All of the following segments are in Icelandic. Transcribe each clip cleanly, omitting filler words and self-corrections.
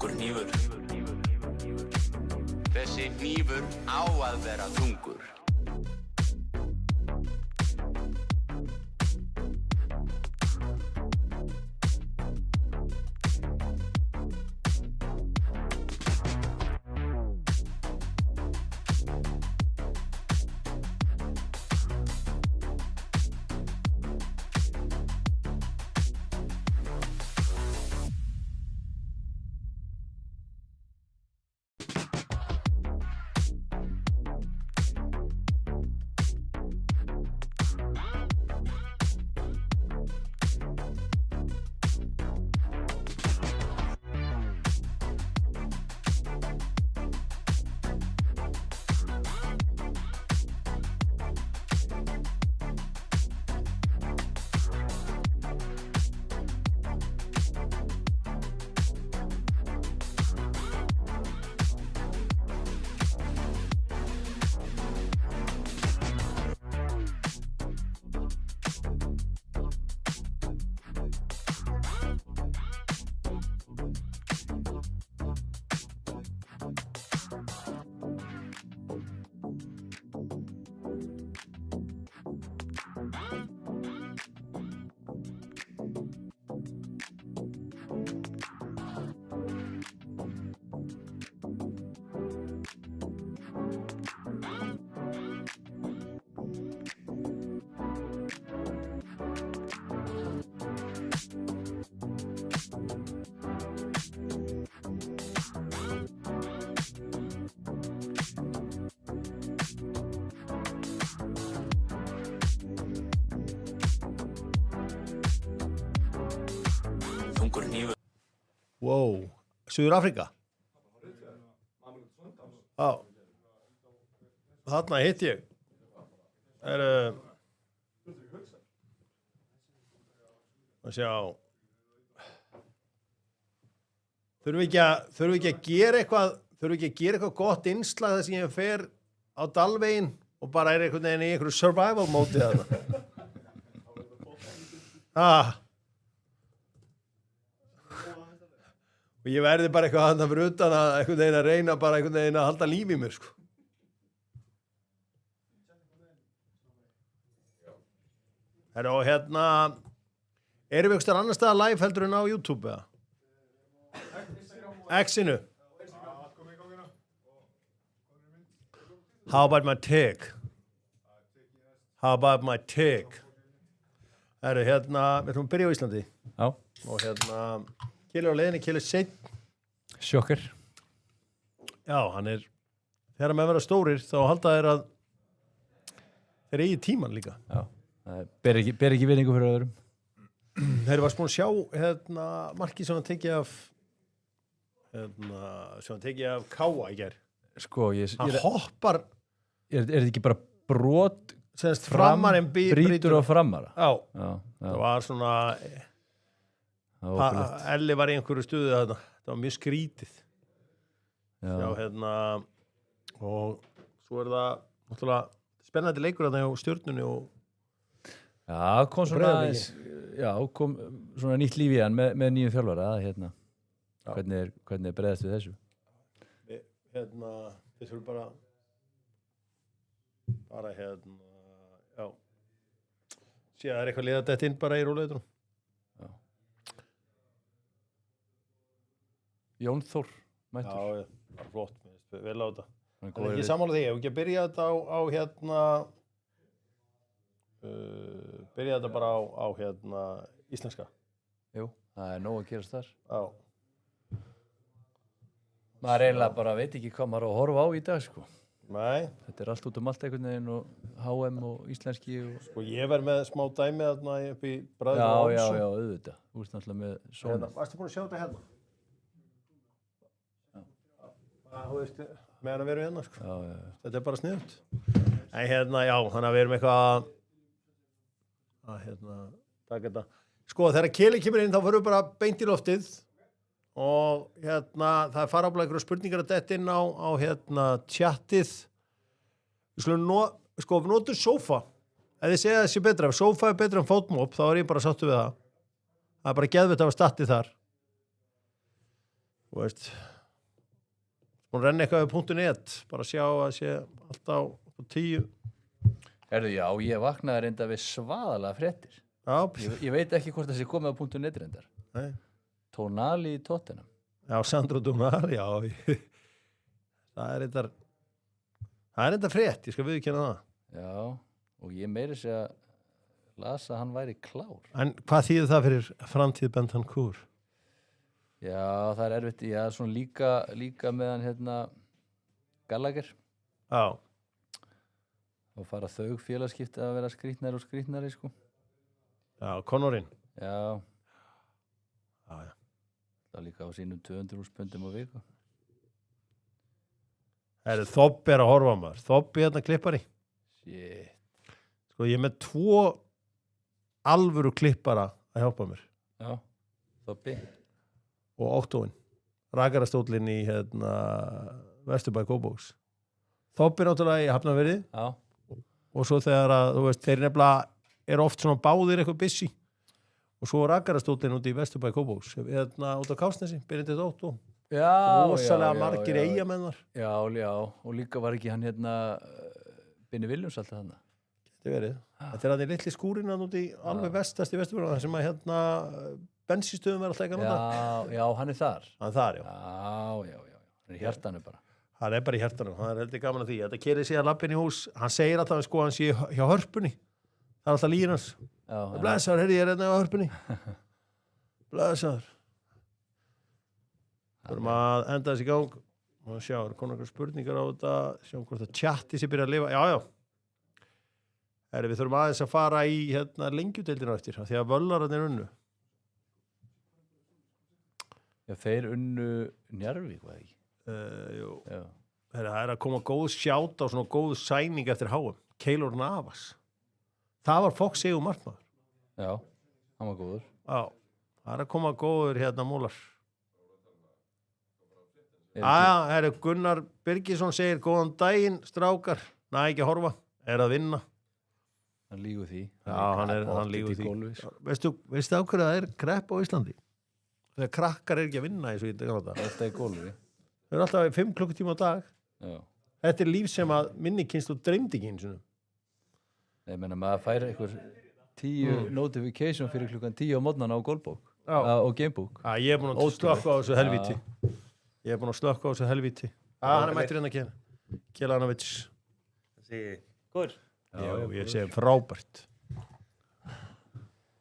Þungur hnífur. Þessi hnífur á að vera þungur. Þungur hnífur. Wow, Suður Afrika. Já. Þarna hitt ég. Að sjá. Þurfum við ekki að gera eitthvað gott innslag þar sem ég fer á Dalveginn og bara einhvern veginn í einhverju survival móti þarna. Og ég verði bara eitthvað þarna fyrir utan að einhvern veginn að reyna bara einhvern veginn að halda líf í mér, sko. Herra, og hérna, erum við einhverstaðar annar staðar live heldur en á YouTube, eða? X-inu. How about my take? How about my take? Herra, hérna, við ætlum að byrja á Íslandi. Já. Og hérna, Kili á leiðinni, Kili seinn. Sjokker. Já, hann þegar menn vera stórir, þá halda þeir að þeir eigi tíman líka. Já, ber ekki vinningu fyrir öðrum. Þeir var spún að sjá, markið sem hann tekið af Káa í gær. Sko, hann hoppar. Er þetta ekki bara brot framarinn brýtur á framara? Já. Það var svona Elli var í einhverju stuði þarna. Það var mjög skrítið. Já, og svo það náttúrulega spennandi leikur þarna á Stjörnunni og kom svona nýtt líf í hann með nýjum þjálfara hvernig bregðast við þessu? Við þurfum bara síðan það eitthvað liða þetta inn bara í róleitunum. Jón Þór mættur. Já, flott, vel á þetta. En ekki sammála því, ef ekki að byrja þetta byrja þetta bara á íslenska. Jú, það nóg að gerast þar. Já. Maður eiginlega bara veit ekki hvað maður á að horfa á í dag, sko. Nei. Þetta allt út allt einhvern veginn og HM og íslenski og... Sko, ég verð með smá dæmi þarna upp í Bræður og Álsson. Já, auðvitað. Þú veist náttúrulega með svona. Varstu búin að sjá þetta hérna? Þú veist, meðan að vera hérna, sko. Já. Þetta bara sniðugt. En já, þannig að við erum eitthvað taka þetta. Sko, þegar Keli kemur inn, þá förum við bara beint í loftið og það fara ábúinlega einhverju spurningar að detta inn á tjattið. Við skulum við notum sófa. Ef þið segja þessi betra, ef sófa betra en fótmop, þá ég bara sáttu við það. Það bara geðveitt að hafa stattið þar. þú veist hún renni eitthvað við .net bara sjá að sé alltaf 10 Herðu, já, ég vaknaði reynda við svaðalega fréttir. Ég veit ekki hvort það sé komið á .net reyndar. Nei. Tonali í Tottenham. Já, Sandro Tonali, já. Það er enda frétt, ég skal viðurkenna það. Já, og ég meiri sig að lasa að hann væri klár. En hvað þýðir það fyrir framtíð Bentancur? Já, það er erfitt. Já, svona líka meðan hérna Gallagher. Já. Og fara þau félagskipti að vera skrýtnari og skrýtnari, sko. Já, Connorinn. Já. Já, já. Það líka á sínum 200.000 pundum á viku. Þobbi að horfa maður. Þobbi hérna klippari. Shit. Sko, ég er með 2 alvöru klippara að hjálpa mér. Já, Þobbi. Og Óttóin. Rakarastóllinn í hérna Vesturbæ Kópavogs. Þobbi náttúrulega í Hafnarfirði. Já. Og svo þegar að, þú veist, þeir nefnilega oft svona báðir eitthvað busy og svo rakarastóllinn út í Vesturbæ Kópavogs hérna út á Kársnesi, Benedikt Óttó rosalega margir eigamennar. Já, og líka var ekki hann hérna Binni Viljums alltaf hann. Þetta verið. Þetta er hann í litli skúrinn hann út í alveg vestast í Vesturbæ sem að hérna bensínstöðum er alltaf ekki að nota. Já, hann er þar. Hann er þar, já. Já. Hann er í hjartanu bara. Hann er bara í hjartanum, hann er heldur gaman að því. Þetta kerir síðan lappinn í hús, hann segir alltaf sko hann sé hjá Hörpunni. Það er alltaf lígin hans. Blæsaður, heyrði ég hérna á Hörpunni. Blæsaður. Við erum að enda þessi í gang. Og sjá, er konar eitthvað spurningar á þetta. Sjáum hvort að chatti sé byrja að lifa. Já. Við þurfum aðeins að fara í hérna lengjudeildina eftir, því að Völlararnir unnu. Já, þeir unnu Njarðvík, var ekki? Jú. Það er að koma góð sjátt á svona góð sæning eftir HM. Keylor Navas. Það var Fox Sigur markmaður. Já, hann var góður. Já, það er að koma góður hérna múlar. Gunnar Birgisson segir góðan daginn, strákar. Næ, ekki að horfa. Er að vinna. Hann lígur því. Já, hann lígur því. Gólfi, veistu á hverju það er krepp á Íslandi? Þegar krakkar er ekki að vinna eins og ég þetta. Alltaf í gólfi. Það er alltaf 5 klukkutíma á dag. Já. Þetta er líf sem að minni kynstu dreymdi ekki eins og. Ég meina, maður færi einhver 10 notification fyrir klukkan 10 á morgnana á Golbók. Og Gamebook. Ég er búin að slökka á þessu helvíti. Hann er mættur hérna að kena. Kjelanovic. Það segi góður. Já, ég segi frábært.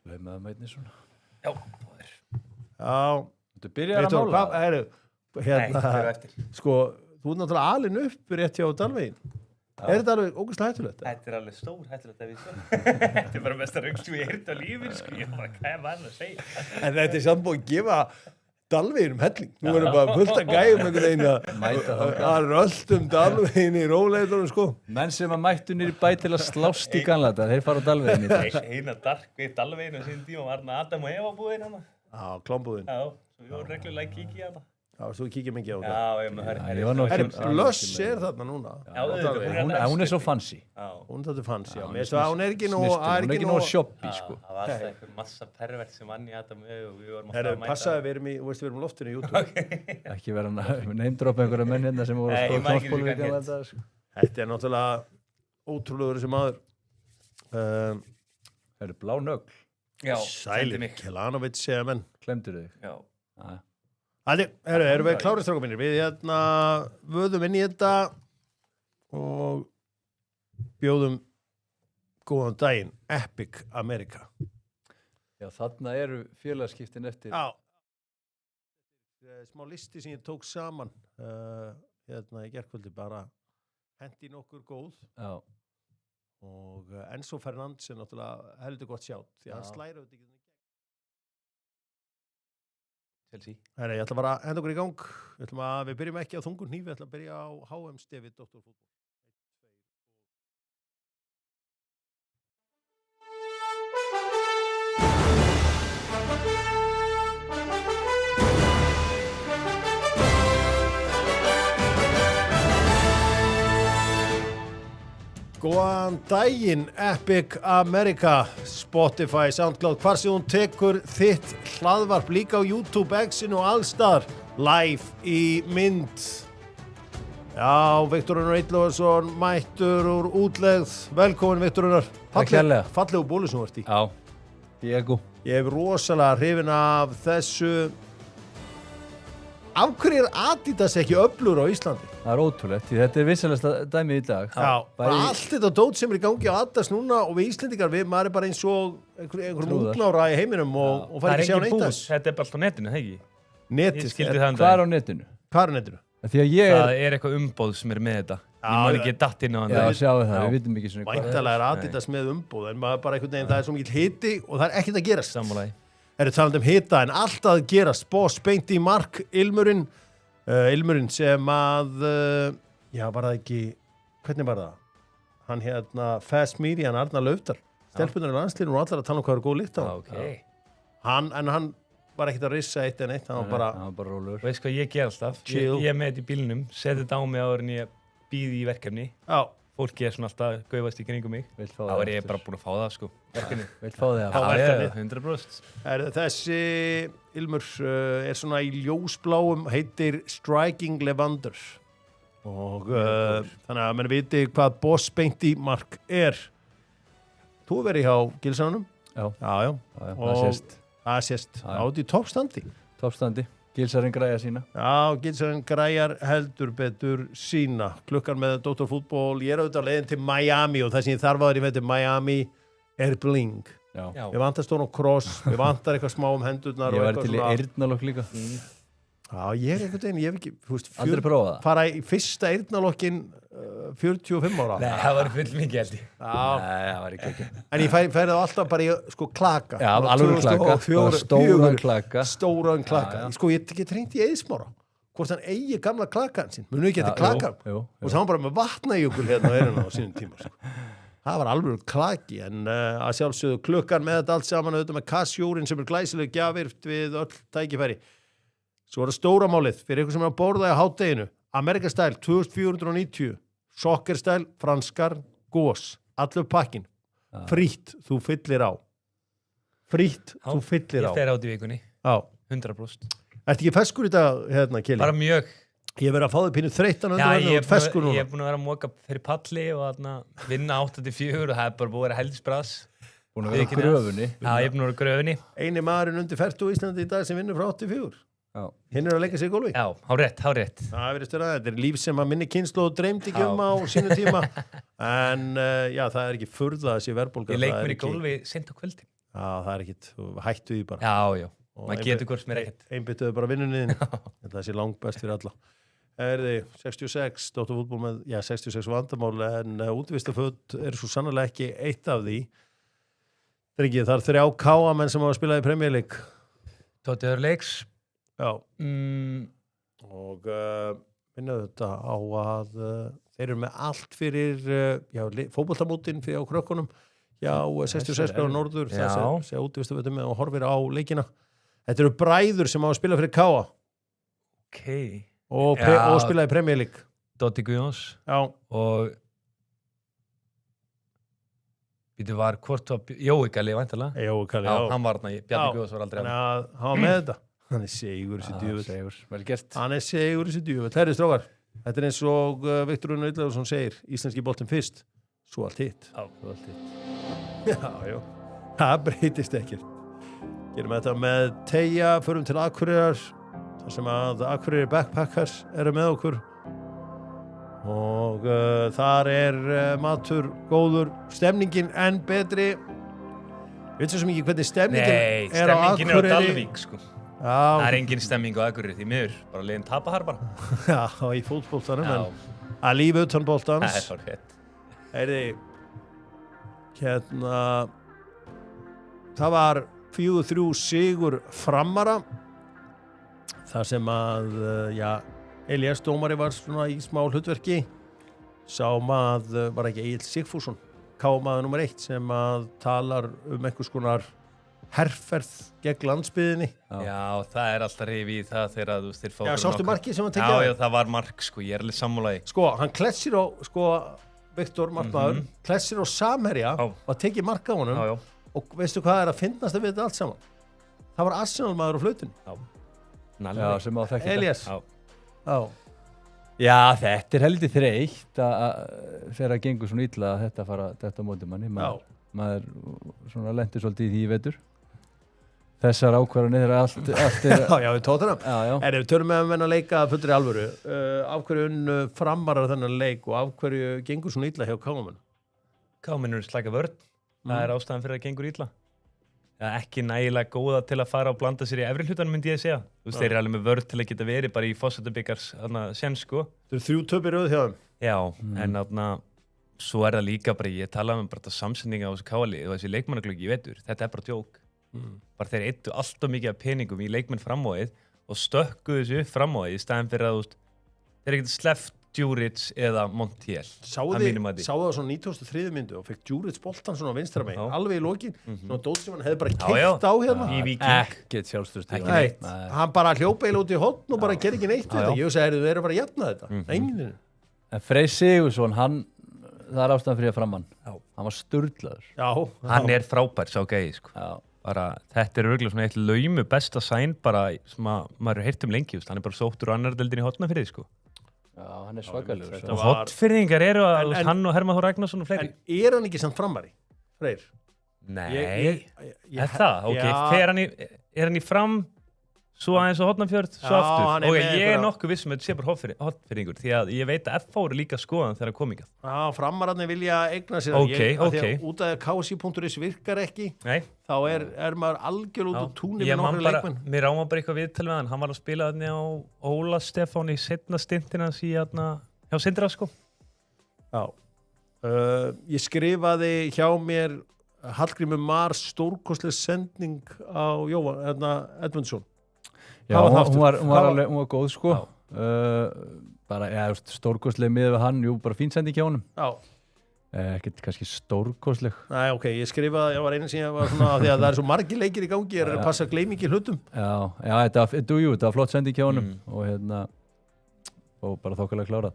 Laumaði mætni svona. Já, það er. Já. Þú byrjar að mála. Hérna, sko, þú er náttúrulega alinn upp rétt hjá Dalvegin. Er þetta alveg ógeðslega hættulegt? Þetta er alveg stór hættulegt að við svo. Þetta er bara mesta röngst við heyrði á lífið, sko. Ég bara, hvað er maður að segja? En þetta er samt búið að gefa Dalvegin helling. Nú erum bara fullt að gæjum einhvern veginn að röldum Dalvegin í róleitunum, sko. Menn sem að mættu niður í bæ til að slást í Ganlata, þeir fara á Dalvegin í dag. Eina dark við Dalvegin á síðan tíma var hann Adam og Eva búinn hann. Já, klámbúðin. Já, svo við vorum reglulega að kíkja hann. Já, svo kíkja mikið á það. Löss er þarna núna. Hún er svo fancy. Hún er þetta fancy, já. Hún er ekki nóg shoppi, sko. Það var alltaf einhver massa pervert sem vann í Adam og við vorum alltaf að mæta. Passaði, við erum loftinu í YouTube. Ekki vera neymdropa einhverja menn hérna sem voru að skoða knóspólvík að þetta. Þetta er náttúrulega ótrúlegur sem maður. Það eru blá nögl. Sælir, Kjelanovic segja menn. Klemdur þig? Já. Erum við klárið strákar mínir? Við hérna vöðum inn í þetta og bjóðum góðan daginn Epic America. Já, þarna eru félagskiptin eftir. Já. Smá listi sem ég tók saman hérna í gærkvöldi, bara hendi nokkur góð. Já. Og Enzo Fernández er náttúrulega heldur gott sjátt því að hann slæra auðvitað ekki. Chelsea. Ég ætla bara að henda okkur í gang. Við byrjum ekki á þungun hnífi, við ætlum að byrja á HM-stefi Doktorfútbol. Góðan daginn, Epic America, Spotify, SoundCloud, hvar sem hún tekur þitt hlaðvarp líka á YouTube, X-inu og allstaðar. live í mynd. Já, Viktor Unnar Illugason mættur úr útlegð. Velkomin Viktor Unnar. Takk hérlega. Fallegu bólu sem þú ert í. Já, Diego. Ég hef rosalega hrifin af þessu. Af hverju Adidas ekki öflugur á Íslandi? Það ótrúlegt, því þetta vissalegsta dæmið í dag. Já, allt þetta dót sem í gangi á Adidas núna og við Íslendingar, maður bara eins og einhverjum útnára í heiminum og fær ekki sjá neitt þess. Þetta bara alltaf á netinu, hegi? Netið. Ég skildi það Hvað á netinu? Hvað netinu? Því að ég Það eitthvað umboð sem með þetta. Ég má ekki datt inn á hann. Já, sjáu það, við vitum ekki svona Væntanlega Adidas með umboð, en maður bara einhvern veginn, það svo mikil hiti og það ekkert að gerast. Sammálaði. Talandi hita, en allt að gerast. Boss beint í mark, Ilmurinn sem að, var það ekki, hvernig var það? Hann Fast Media, Arnar Laufdal, stelpunar í landslíðinu og allar að tala hvað góð lykt á. Okay. Hann var ekkert að rissa eitt en eitt, hann var bara rólur. Veist hvað ég ger alltaf? Ég er með þetta í bílnum, seti þetta á mig áður en ég býði í verkefni. Já. Fólki er svona alltaf gaufast í kringum mig. Þá er ég bara búin að fá það, sko. Verkefni. Vilt fá þig að verkefni. 100%. Þessi ilmur er svona í ljósbláum, heitir Striking Levander. Og þannig að menn viti hvað Boss beint í mark er. Þú verið hjá Gilsanum? Já. Það sést. Það sést. Átt í toppstandi. Toppstandi. Gilsarinn græja sína. Já, Gilsarinn græjar heldur betur sína. Klukkan með Dr. Fútból. Ég er auðvitað á leiðin til Miami og það sem ég þarf að vera í Miami er bling. Já. Við vantar stóran cross, við vantar eitthvað smá hendurnar. Ég var til í eyrnalokk líka. Já, ég er einhvern veginn, ég hef ekki, aldrei prófað það. Fara í fyrsta eyrnalokkin 45 ára. Nei, það var full mikið held ég. Nei, það var ekki. En ég færi það alltaf bara í klaka. Já, alveg klaka. Stóran klaka. Stóran klaka. Ég treyndi í Eðismára. Hvort hann eigi gamla klakan sín. Munu ekki þetta klakan. Og það var bara með vatna í okkur hérna á eyruna á sínum tíma. Það var alveg klaki, en að sjálfsögðu klukkan með þetta allt saman, auðvitað með Casio-rin sem er glæsileg gjafirft við öll tækifæri. Svo er það stóra málið fyrir ykkur sem er að borða í hádeginu. American Style 2490, Soccer Style, franskar, gós, allur pakkin. Frýtt, þú fyllir á. Frýtt, þú fyllir á. Ég fer át í vikunni. Já. 100%. Ertu ekki feskur í dag, Kili? Bara mjög. Ég verið að fá þig pínu þreyttan undir feskur núna. Ég er búin að vera að móka fyrir palli og vinna 8-4 og það er bara búin að vera helgisbras. Búin að vera á gröfunni. Já, ég er búin að vera á gröfunni. Eini maðurinn undir 40 í Íslandi í dag sem vinnur frá 84. Já. Hinn er að leika sig í gólfi. Já, hárrétt. Það verið störa, þetta er líf sem að minni kynslóð dreymdi ekki á sínu tíma. En það er ekki furða að sé verðbólga. Ég leik mér í gólfi sent á kvöldin. Já, það er ekkit, hættu því bara. Já. Maður getur hvort sem er ekkert. Einbyttuðu bara vinnunniðin. Þetta sé langt best fyrir alla. Það er 66, Dr. Fútból með 66 vandamál, en útvistaföt er svo sannlega ekki eitt af því. Það er 3 KA-menn sem hafa spilað í Premier League. Tóti Örleiks. Já. Og minnaðu þetta á að þeir eru með allt fyrir fótboltamótin fyrir á krökkunum. Já, 66 á norður, það sé útvistafötum með og horfir á leikina. Þetta eru bræður sem hafa spilað fyrir KA. Ok. Og spilaði í Premier League. Dotti Guðjóns. Já. Og Býtu var hvort var Jói Galli væntanlega. Jói Galli, já. Hann var þarna, Bjarni Guðjóns var aldrei hann. Hann var með þetta. Hann er segur þessi djöfull. Segur, vel gert. Hann er segur þessi djöfull. Herri strákar, þetta er eins og Viktor Unnar Illugason segir, íslenski boltinn fyrst, svo allt hitt. Já, svo allt hitt. Já. Það breytist ekkert. Gerum þetta með Teygja, förum til Akureyrar, þar sem að Akureyri Backpackers eru með okkur. Og þar er matur góður, stemningin enn betri. Veit svo mikið hvernig stemningin er á Akureyri. Nei, stemningin er á Dalvík sko. Já. Það er engin stemming á Akureyri því miður, bara liðin tapa þar bara. Já, í fótboltanum, en að lífi utan boltans. Það er hárrétt. Heyrði, það var 4-3 sigur Framara, þar sem að, Elías dómari var svona í smá hlutverki. Sáum að var ekki Egill Sigfússon, K-maður nummer 1, sem að talar einhvers konar herferð gegn landsbyðinni. Já, það er alltaf rifi í það þegar þú þeir fá. Já, sástu markið sem hann tekið? Já, það var mark sko, ég er alveg sammálaði. Sko, hann klessir á, Viktor markmaður, klessir á Samherja og tekið mark á honum. Já. Og veistu hvað er að fyndnast að við þetta allt saman? Það var Arsenal maður á flautinu. Já. Nalli. Já, sem á þekkja Elías. Já. Já. Já, þetta er heldur þreytt þegar það gengur svona illa að þetta fara þetta á móti manni. Maður svona lendir svolítið í því í vetur. Þessar ákvarðanir er allt er... Já, við tóttunum. En ef við törum með að leika fullri alvöru, af hverju framarar þennan leik og af hverju gengur svona illa hjá Káamenn? Káamenn eru slæka vörn. Það er ástæðan fyrir að það gengur illa. Ekki nægilega góða til að fara og blanda sér í efri hlutanum, myndi ég segja. Þú veist, þeir eru alveg með vörn til að geta verið bara í Fossetabikars séns, sko. Það eru 3 töp í röð hjá þeim. Já, en svo er það líka bara, ég talaði um bara samsendinga á þessu káali og þessi leikmannaglöggi, ég veitur, þetta er bara djók. Bara þeir eittu alltaf mikið af peningum í leikmenn framóið og stökkuðu þessu upp framóið í staðin fyrir að þeir ekkert sleppt Djuric eða Montiel. Sáðu það svona 93. myndu og fekk Djuric boltan svona á vinstra megin, alveg í lokin, svona dót sem hann hefði bara keypt á hérna. Í Víking. Ekkert sjálfstöðst. Ekki neitt. Hann bara hljópa eil út í hotn og bara gerði ekki neitt við þetta. Ég sagði, þeir eru bara að jafna þetta. Enginn. En Freyr Sigurðsson, það er ástæðan fyrir að framann. Hann var sturlaður. Já. Hann er frábær, sá gæði, sko. Já. Bara, þetta er örugglega svona eitt laumu besta sæn bara sem maður heyrt lengi, hann er bara sóttur og annar deildin í Hortnafirði, sko. Já, hann er svakalegur. Og Hortfirðingar eru hann og Hermann Þór Ragnarsson og fleiri. En er hann ekki samt framari, Freyr? Nei, er það? Ok, er hann í fram, svo aðeins á Hortnafjörð, svo aftur? Ok, ég er nokkuð vissum að þetta sé bara Hortfirðingur, því að ég veit að FH eru líka skoðan þegar það komið. Já, framararnir vilja eigna sér Ok. Því að út af KSI.is virkar ekki, þá er maður algjör út úr túnum með nokkru leikmenn. Mér áma bara eitthvað viðtal við hann var að spila þarna á Óla Stefán í seinna stintina hjá Sindra, sko. Já. Ég skrifaði hjá mér Hallgrímur Mar stórkostleg sending á Jóhann Edmundsson. Já, hún var góð, sko. Bara, stórkostleg miðað við hann, bara fín sending hjá honum. Já. Ekkert kannski stórkostleg. Nei, ok, ég skrifaði, ég var einu sem ég var svona, því að það er svo margir leikir í gangi, ég er að passa að gleyma ekki hlutum. Já, þetta var flott sending hjá honum og bara þokkalega klárað.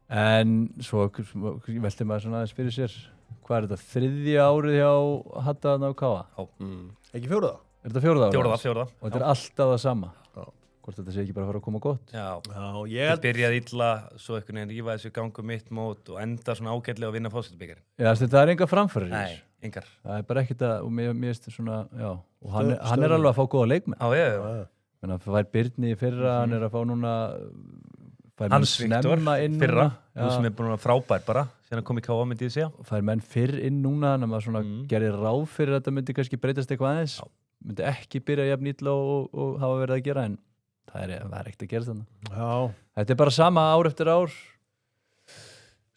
En svo velti maður svona aðeins fyrir sér, hvað er þetta, 3. árið hjá Hattaðan á Káa? Ekki 4. Er þetta 4. árið? 4. Og þetta er alltaf það sama. Hvort þetta sé ekki bara að fara að koma gott. Ég byrjaði illa, svo einhvern veginn rífa þessu gangu mitt mót og enda svona ágætlega að vinna Fossetabikar. Já, þetta er enga framfærir. Nei, engar. Það er bara ekkert að, og mér finnst svona, já, og hann er alveg að fá góða leikmenn. Já. Menn að fær Birni í fyrra, hann er að fá núna, fær Hans Viktor fyrra, sem er búin að frábær bara, síðan kom í Káa, myndi ég segja. Fær menn fyrr inn núna, en maður svona gerir ráð fyrir að þetta myndi kannski breytast eitthvað aðeins. Myndi ekki byrja jafn illa og hafa verið að gera, en það er ekkert að gera þannig. Já. Þetta er bara sama ár eftir ár.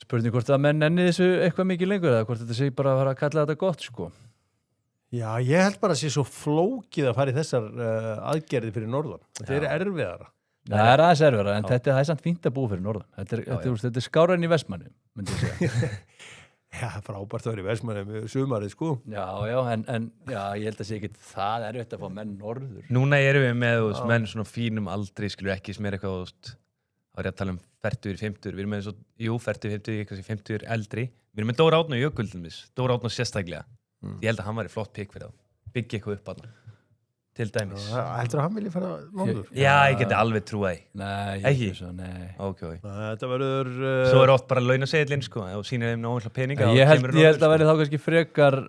Spurning hvort að menn nenni þessu eitthvað mikið lengur, eða hvort þetta sé bara að fara að kalla þetta gott, sko. Já, ég held bara að sé svo flókið að fara í þessar aðgerði fyrir norðan. Þetta er erfiðara. Það er aðeins erfiðara, en þetta er samt fínt að búa fyrir norðan. Þetta er skárra enn í Vestmanni, myndi ég segja. Já, frábært að vera í Vestmanni með sumarið, sko. Já, en ég held að sé ekki það erfitt að fá menn norður. Núna erum við með menn svona fínum aldri, skilur ekki sem er eitthvað, þá er ég að tala um 40-50, við erum með svo, 40-50, kannski 50 eldri. Við erum með Dóra Árna í Jökuldinmis, Dóra Árna sérstaklega. Ég held að hann væri flott pikk fyrir það. Byggja eitthvað upp að hann. Til dæmis. Heldur að hann vilja fara norður? Já, ég geti alveg trúið. Nei, ekki? Nei. Ok. Þetta verður... Svo er oft bara launaseðlinn, sko, og sýnir þeim náttúrulega peninga. Ég held að verði þá kannski frekar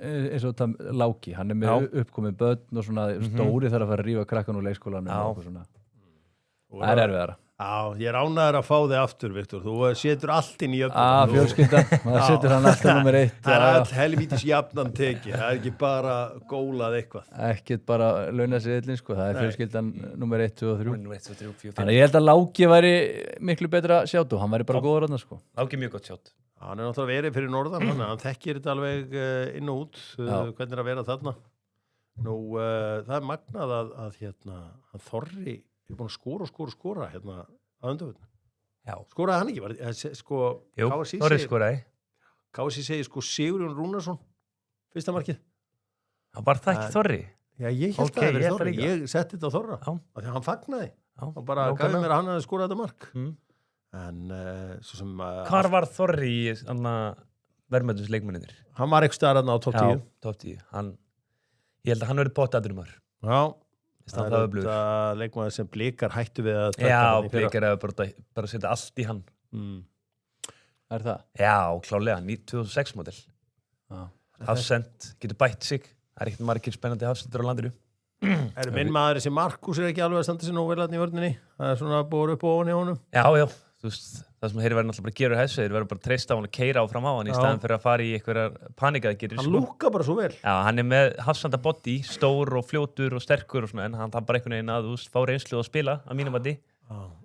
eins og Láki. Hann er með uppkomið börn og svona stóri þarf að fara að rífa krakkan úr leikskólanum og eitthvað svona. Það er erfiðara. Já, ég er ánægður að fá þig aftur, Viktor. Þú setur allt inn í jöfnum. Fjölskyldan, það setur hann alltaf nummer 1. Það er all helvítis jafnan teki. Það er ekki bara gólað eitthvað. Ekkert bara launaseðillinn, sko. Það er fjölskyldan nummer 1, 2 og 3. Númer 1, 2, 3, 4, 5. Þannig að ég held að Láki væri miklu betra sjátt og hann væri bara góður þarna, sko. Láki mjög gott sjátt. Hann er náttúrulega verið fyrir norðan, þannig að hann þekkir þetta alveg inn og út, hvernig er að vera þarna. Nú, það er magnað að hann Þorri er búin að skora hérna að undanvöldinu. Já. Skoraði hann ekki? Jú, Þorri skoraði. KSI segir Sigurjón Rúnarsson, fyrsta markið. Það var það ekki Þorri? Já, ég held að það verið Þorri. Ég setti þetta á Þorra. Af því að hann fagnaði. Og bara gaf mér að hann hefði skorað þetta mark. En svo sem... Hvar var Þorri í verðmætus leikmennir? Hann var ekki staðar á top 10. Top 10. Ég held að hann verið bótt aðrumar. Já. Það er öflugur. leikmaður sem Blikar hættu við að taka Já, hann í fyrra. Blikar hefur bara setja allt í hann. Er það? Já, klálega, 2006 model. Já. Hafsend, getur bætt sig. Það er ekkert margir spennandi hafsendur á landinu. Minn maður þessi Markus ekki alveg að standa sér nógu vel þarna í vörninni. Það er svona búið upp og ofan í honum. Já, þú veist, það sem þeir verður náttúrulega bara að gera þessu, þeir verður bara að treysta á hann og keyra áfram á hann í staðan fyrir að fara í einhverjar panikaðgerir. Hann lúkka bara svo vel. Já, hann er með hafsenda body, stór og fljótur og sterkur og svona, en hann þarf bara einhvern veginn að fá reynslu og spila að mínum mati.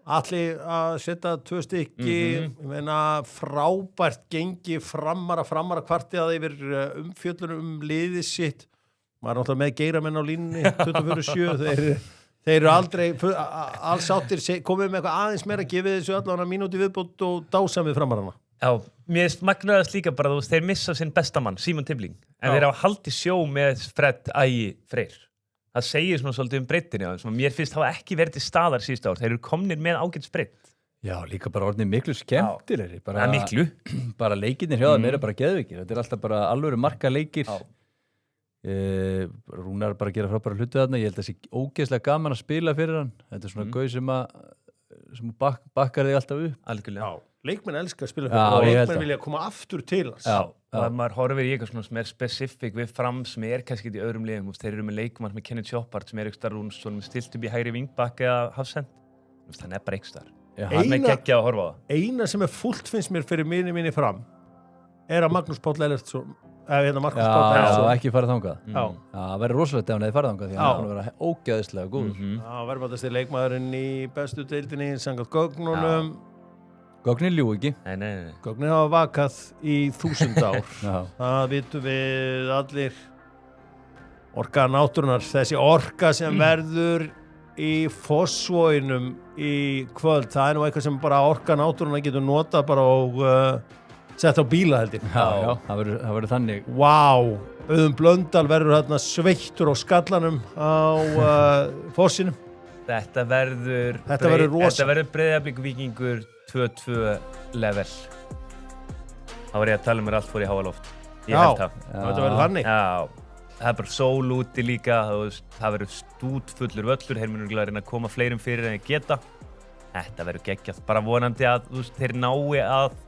Allir að setja 2 stykki, ég meina frábært gengi framara kvartið yfir umfjöllunum liðið sitt. Maður er náttúrulega með geiramenn á línunni 24/7, þeir eru aldrei alls áttir, komið með eitthvað aðeins meira, gefið þessu allavega mínúti viðbót og dásamið framarana. Já, mér magnaðast líka bara, þeir missa sinn bestamann, Símon Timbling, en þeir hafa haldið sjó með Fred Ægi Freyr. Það segir svona svolítið breyttinni á þeim, sem mér finnst hafa ekki verið til staðar síðustu ár. Þeir eru komnir með ágætis breytt. Já, líka bara orðnið miklu skemmtilegri. Það er miklu. Bara leikirnir hjá þeim eru bara geðveikir. Þetta er alltaf bara alvöru marka leikir. Rúnar er bara að gera frábæra hluti þarna. Ég held að það sé ógeðslega gaman að spila fyrir hann. Þetta er svona gauð sem bakkar þig alltaf upp. Algjörlega. Já, leikmenn elskar að spila fyrir hann og leikmenn vilja koma aftur til hans. Já. Og ef maður horfir í eitthvað svona sem er spesifik við Fram sem er kannski í öðrum liðum, þeir eru með leikmann með Kenneth Choppard sem er eitthvað Rúnsson stilt upp í hægri vingbakk eða hafsend, hann er bara eitthvað hann er geggjað að horfa á það. Eina sem er fullt finnst mér fyrir minni Fram er að Magnús Páll Ellertsson Markus Páll Ellertsson ekki farið þangað. Já, það verður rosalegt ef hann hefði farið þangað því hann er vera ógeðslega góður. Það verður bara þessi leikmaðurinn í bestu deildinni samkvæmt gögnunum. Gögnin ljú ekki. Nei. Gögnin hafa vakað í 1000 ár. Það vitum við allir. Orka náttúrunar, þessi orka sem verður í Fossvoginum í kvöld, það er nú eitthvað sem bara orka náttúrunar getur notað bara og sett á bíla heldur. Já, það verður þannig. Vá, Auðun Blöndal verður hérna sveittur á skallanum á Fossinum. Þetta verður rosa. Þetta verður Breiðablik Víkingur 2-2 level. Það var ég að tala mér allt fór í háaloft. Ég held það. Þetta verður þannig. Já, það er bara sól úti líka, það verður stútfullur völlur, þeir munu að reyna að koma fleirum fyrir en geta. Þetta verður geggjað. Bara vonandi að þeir nái að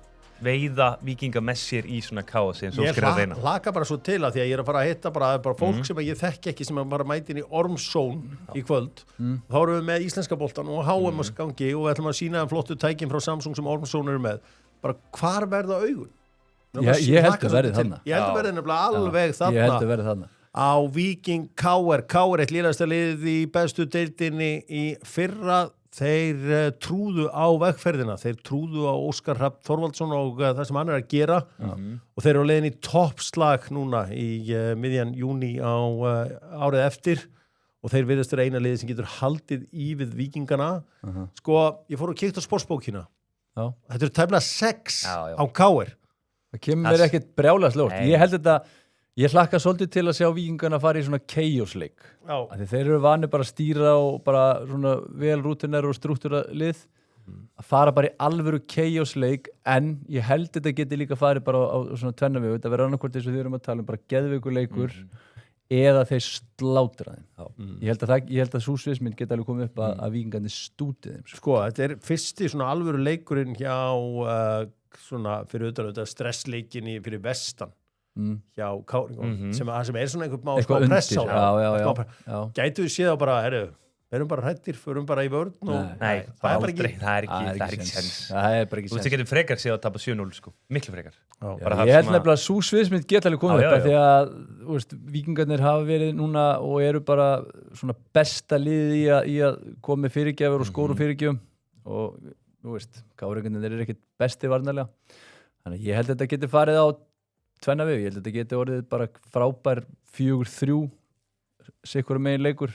veiða Víkinga með sér í svona kaosi eins og Óskar að reyna. Ég hlaka bara svo til að því að ég er að fara að hitta bara fólk sem ég þekki ekki sem er bara mætin í Ormsón í kvöld. Þá erum við með íslenska boltan og HM að gangi og við ætlum að sína flottu tækin frá Samsung sem Ormsón eru með. Bara hvar verða augun? Ég held að verði þarna. Ég held að verði nefnilega alveg þarna. Ég held að verði þarna. Á Víking KR eitt lélegasta liðið í bestu deildinni í fyrra. Þeir trúðu á vegferðina, þeir trúðu á Óskar Hrafn Þorvaldsson og það sem hann er að gera og þeir eru á leiðin í toppslag núna í miðjan júní á árið eftir og þeir virðast vera eina liðið sem getur haldið í við Víkingana. Sko, ég fór og kíkt á sportsbókina. Þetta eru tæplega 6 á KR. Það kemur mér ekkert brjálæðslegt. Ég held þetta. Ég hlakka svolítið til að sjá Víkingana fara í svona chaos-leik. Þeir eru vanir bara að stýra og bara svona vel rútinar og strúktúra lið. Að fara bara í alvöru chaos-leik, en ég held þetta geti líka farið bara á svona tvenna vegu. Þetta verður annarkvort eins og við erum að tala bara geðvikuleikur eða þeir slátra þeim. Ég held að sú sviðsmynd geti alveg komið upp að Víkingarnir stútið þeim. Sko, þetta er fyrsti svona alvöru leikurinn hjá svona fyrir utan stressleikinni fyrir vestan. Hjá Káringum sem er svona einhver smá press á gætu við séð á bara við erum bara hrættir, förum bara í vörn Nei, það er ekki sens. Þú veist, getur frekar séð að tapa 7-0 sko, miklu frekar. Ég held nefnilega að sú sviðsmynd geta alveg komið upp því að Víkingarnir hafa verið núna og eru bara svona besta liðið í að koma með fyrirgjafur og skóru fyrirgjöfum og þú veist, Káringarnir eru ekkert besti varnarlega. Þannig ég held að þetta getur farið á tvenna við, ég held að þetta geti orðið bara frábær 4-3 sikkur megin leikur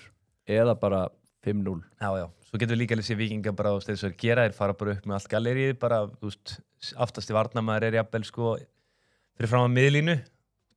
eða bara 5-0. Já, svo getur við líka að sé Víkinga bara á steið svo gera, þeir fara bara upp með allt gallerið, bara, þú veist, aftasti varnarmaður er jafnvel sko fyrir fram að miðlínu,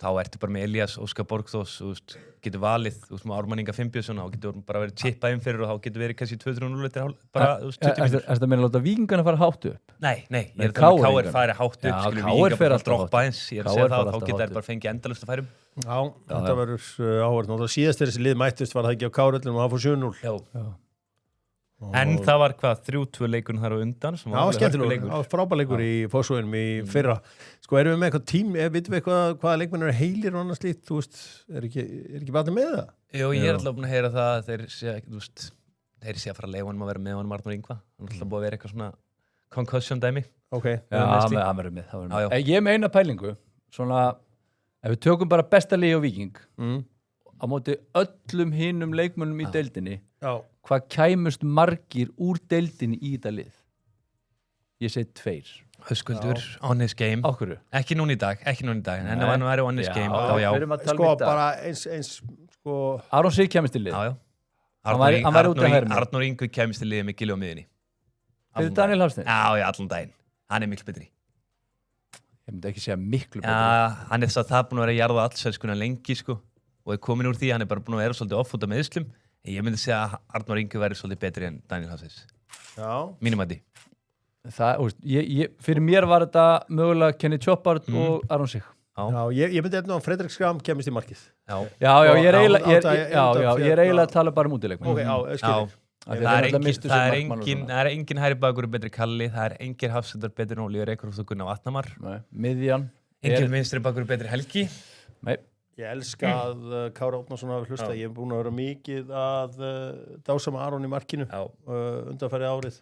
þá ertu bara með Elías Óskar Borgþórs, þú veist, getur valið, þú veist, með Ármann Inga Finnbjörnsson, þá getur bara verið chippað inn fyrir og þá getur verið kannski 2-3-0 eftir bara, þú veist, 20 mínútur. Er þetta meina að láta víkingana fara hátt upp? Nei, ég er KR það með KR fari hátt upp, Já, skilur KR Víkingar fer bara alltaf droppa hátt. eins, ég er að KR segja fara það, þá alltaf geta hátt þær bara fengið endalaust að færum. Já, þetta verður áhverð. Og síðast þegar þessi lið mættist var það ekki á Káröllum og það fór 7-0. Já. En það var hvað, 3-2 leikun þar á undan sem Já, var skemmtilegur, frábærleikur í Fossvoginum í fyrra. Sko, erum við með eitthvað tím, vitum við eitthvað hvaða leikmenn eru heilir og annars lít, þú veist, er ekki batið með það? Jú, ég er alltaf búin að heyra það að þeir sé að fara að leifa honum að vera með honum Arnór Ingva. Það er alltaf búin að vera eitthvað svona concussion dæmi. Ok. Já, hann verður með. Ég er með eina pælingu, svona, ef við tökum bara besta lið á Víking, á móti öllum hinum leikmönnum í deildinni, hvað kæmust margir úr deildinni í þetta lið? Ég segi 2. Höskuldur, honest game. Á hverju? Ekki núna í dag, en það var nú verið honest game, þá já. Sko, bara eins, sko... Aron Sig kæmist til lið. Já. Hann væri út að herma. Arnór Ingvi kæmist til liðið með Gilvi á miðinni. Fyrir Daniel Hafstein? Já, allan daginn. Hann er miklu betri. Ég myndi ekki segja miklu betri. Já, hann er það búin að vera að jarða allsvenskuna lengi, sko. Og er komin úr því, hann er bara búin að vera svolítið off út af meðslum. Ég myndi segja að Arnór Ingvi væri svolítið betri en Daniel Hafsteins. Já. Mínum að því. Fyrir mér var þetta mögulega Kenny Choppard og Aron Sig. Já, ég myndi eftir að Fredrik Skram kemist í markið. Já, ég er eiginlega að tala bara um útileikmenn. Ok, skilur. Það er engin hæri bakur betri Kalli, það er engin Hafstendar betri en Ólíður Eikhoff og Gunnar Vatnamar. Miðjan. Engin vinstri bakur betri Helgi. Nei. Ég elska að Kári Árnason hafi hlusta. Ég hef búin að vera mikið að dásama Aron í markinu undanfæri árið.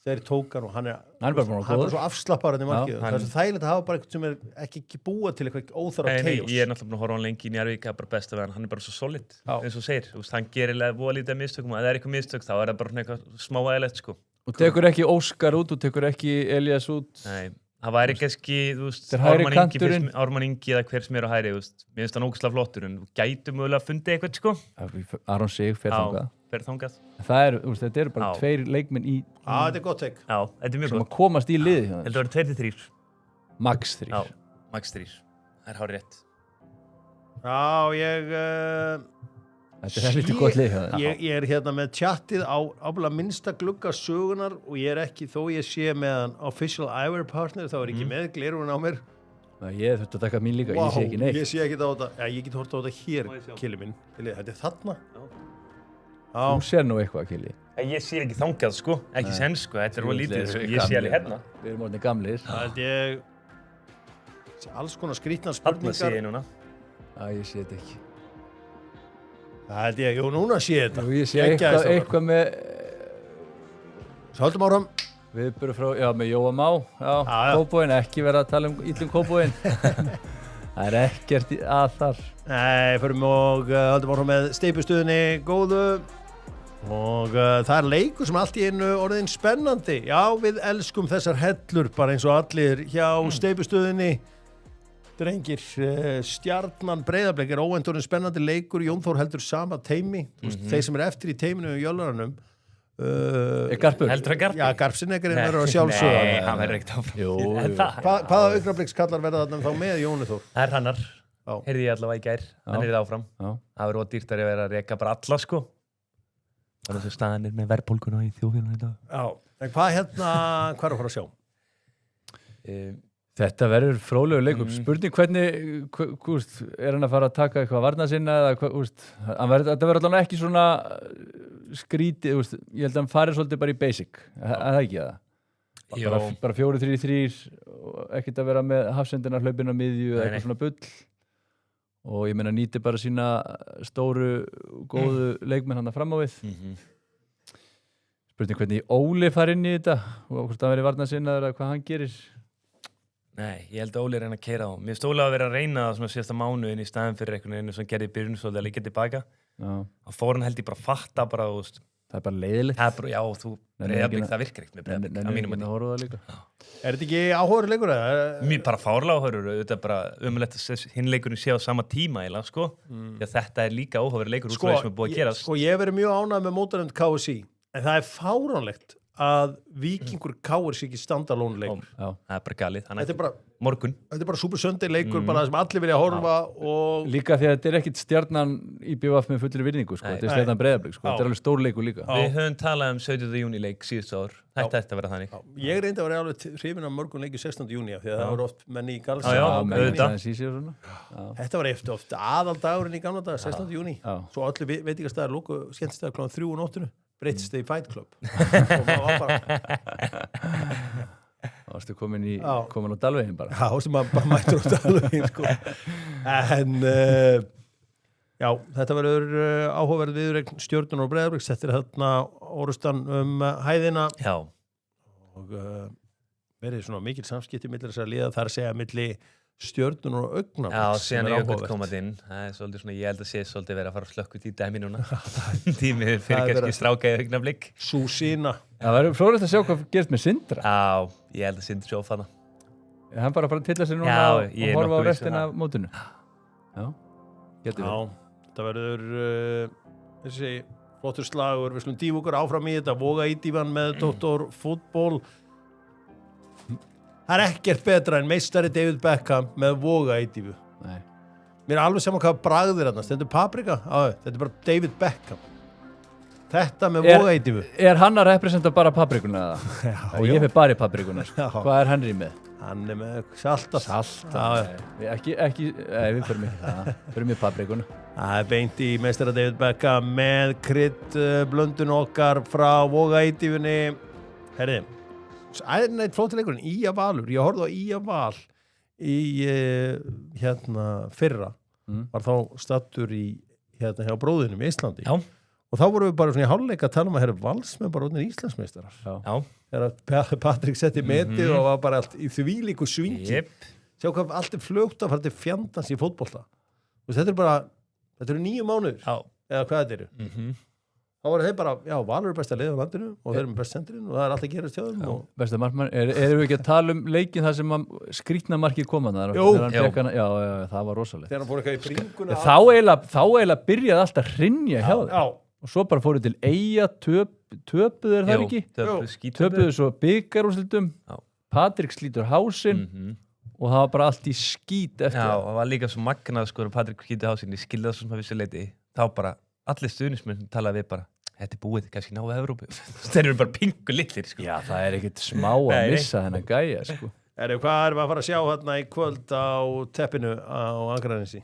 Þeir tókan og hann er bara svo afslapparinn í markið. Það er svo þægilegt að hafa bara eitthvað sem er ekki búa til eitthvað óþarf að chaos. Ég er náttúrulega búin að horfa á hann lengi í Njarðvík, það er bara besta við hann er bara svo solid, eins og segir. Hann gerir voða lítið mistökum og ef það er eitthvað mistök þá er það bara eitthvað smáægilegt, sko. Og tekur ekki Óskar út og tekur ekki Elías út. Nei. Það væri kannski, þú veist, Ármann Ingi eða hver sem er á hæri, þú veist, mér finnst hann ógeðslega flottur, en þú gætu mögulega að fundi eitthvað, sko. Aron Sig fer þangað. Þetta eru bara 2 leikmenn í... Þetta er gott teik. Já, þetta er mjög gott. Sem að komast í liði. Þetta verður 2-3. Max 3. Já, max 3. Það er hárið rétt. Já, Þetta er helviti gott lið. Ég er hérna með tjattið á ábúinlega minnsta glugga sögunar og ég er ekki, þó ég sé með hann official eyewear partner, þá er ekki með glerun á mér. Ég þurfti að taka mín líka, ég sé ekki neitt. Ég sé ekki á þetta, ég get hort á þetta hér, Kili minn. Þetta er þarna. Þú sér nú eitthvað, Kili. Ég sé ekki þangað, sko, ekki senn, sko, þetta er lítið, ég sé alveg hérna. Við erum orðinir gamlir. Ég sé alls konar skrýtnar spurningar. Þarna sé ég núna. Ég sé þetta ekki. Jú, núna sé ég þetta. Ég sé eitthvað með... Höldum áram. Við byrjum frá, með Jóa Má, Kópavoginn, ekki vera að tala um illum Kópavoginn. Það er ekkert að þar. Nei, förum og höldum áram með steypustöðinni góðu. Og það er leikur sem allt í einu orðin spennandi. Já, við elskum þessar hellur, bara eins og allir hjá steypustöðinni. Drengir, Stjarnan Breiðablik er óendurinn spennandi leikur. Jón Þór heldur sama teimi. Þeir sem er eftir í teiminu í Jölvaranum. Garpur? Heldur að Garpur? Já, Garpsinneggarinn verður að sjálfsögða. Nei, hann verður ekkert áfram. Hvaða augnablikskallar verða þarna þá með Jóni Þór? Það er Hrannar. Heyrði ég allavega í gær. Hann er áfram. Það verður dýrt að vera að reka bara alla, sko. Það er þessu staðanir með verðbólguna í þjóðfélaginu í dag. Já, en hvað er að fara að sjá? Þetta verður fróðlegur leikur. Spurning hvernig, er hann að fara að taka eitthvað varna sinna eða þetta verður allavega ekki svona skrítið, ég held að hann fari svolítið bara í basic, það ekki það? Bara 4-3-3, ekkert að vera með hafsendina hlaupin á miðju eða eitthvað svona bull og ég meina nýti bara sína stóru, góðu leikmenn hann að fram á við. Spurning hvernig Óli fari inn í þetta og hvort það verður varna sinna eða hvað hann gerir. Nei, ég held að Óli reyna að keyra á. Mér finnst Óli að vera að reyna það svona síðasta mánuðin í staðin fyrir einhvern veginn sem gerði í byrjun svolítið að líka tilbaka. Það fór hann held ég bara að fatta bara, þú veist. Það er bara leiðilegt. Já, þú Breiðablik, það virkar ekkert með Breiðablik, að mínum mati. Er þetta ekki áhugaður leikur eða? Mér bara fárlega áhugaður, þetta er bara ömulegt að hinn leikurinn sé á sama tíma eiginlega, sko. Því að þetta er líka áhugaður leikur út frá því sem er búið að gerast. Sko, ég hef verið mjög ánægð með mótarönd KSÍ, en það er fáránlegt að Víkingur KR sé ekki standalone leikur. Já. Það er bara galið. Þetta er bara Super Sunday leikur bara sem allir vilja horfa og... Líka því að þetta er ekkit stjarnan í BVF með fullri virðingu, sko. Þetta er stjarnan Breiðablik, sko. Þetta er alveg stór leikur líka. Við höfum talað 17. júní leik síðustu ár. Þetta ætti að vera þannig. Ég reyndi að vera alveg hrifinn af mörgum leikju 16. júní því að það voru oft menni í Galsa. Þetta var eftir oft aðaldagurinn í gamla dag, 16. júní. Svo allir veitingastæðar lóku skemmtistæðar kl. 3 á nóttunni. Breytist þið í Fight Club. Og maður var bara... Það varstu komin á Dalveginn bara. Já, sem maður mættur á Dalveginn, sko. En, já, þetta verður áhugaverð viðuregn Stjörnunar og Breiðabliks. Þetta er þarna orustan hæðina. Já. Og verið svona mikil samskipti millir þess að liða þar að segja milli Stjörnunar og Augnabliks. Já, síðan er Jökull komað inn. Það er svolítið svona, ég held að sé svolítið verið að fara að slökkut í dæmi núna. Tímið fyrir kannski stráka í Augnablik. Sú sína. Það verður fróðilegt að sjá hvað gerist með Sindra. Já, ég held að Sindri sjóf hana. Hann bara að fara að tilla sig núna og horfa á restina af mótinu. Já, getur við. Já, þetta verður þessi flottur slagur. Við slum dýfa okkur áfram í þetta. Voga í dívan með Dr. Fútból. Það er ekkert betra en meistari David Beckham með Voga í dífu. Nei. Mér er alveg saman hvað bragðir þarna. Stendur paprika? Já, þetta er bara David Beckham. Þetta með Voga í dífu. Er hann að representa bara paprikuna eða? Já. Og ég fyrir bara í paprikuna. Já. Hvað er Henry með? Hann er með salta. Við förum í paprikuna. Það er beint í meistara David Beckham með krydd blöndun okkar frá Voga í dífunni. Herri, æðinætt flótileikurinn, Ía Valur. Ég horfði á Ía Val í fyrra. Var þá stattur í hjá bróðinum í Íslandi. Já. Og þá vorum við bara svona í hálfleik að tala um að herra Valsmenn bara orðnir Íslandsmeistarar. Já. Þegar Patrik setti metið og var bara allt í þvílíku svingi. Jep. Sjá hvað allt er fljótt að fara til fjandans í fótbolta. Og þetta eru 9 mánuður. Já. Eða hvað þetta eru. Þá voru þeir bara, já, Valur er besta liðið á landinu og þeir eru best sendirinn og það er alltaf að gerast hjá þeim. Besta markmann, erum við ekki að tala um leikin þar sem skrýtna markið koma þar? Jú. Já, það var rosalegt. Þegar hann fór eitthvað í bringuna. Þá eiginlega byrjaði allt að hrynja hjá þeim. Já. Og svo bara fóruð til Eyja, töpuðu er það ekki? Töpuðu svo bikarúrslitum, Patrik slítur hásinn og það var bara allt í skít eftir. Já, það var líka svo magnað sko að Patrik slítur hásinn, ég skilði það svona vissi leiti. Þá bara, allir stuðnismenn talaði við bara, þetta er búið, kannski náðu Evrópu. Þeir eru bara pingu litlir sko. Já, það er ekkert smá að missa þennan gæja sko. Hvað erum við að fara að sjá hérna í kvöld á teppinu á Akranesi?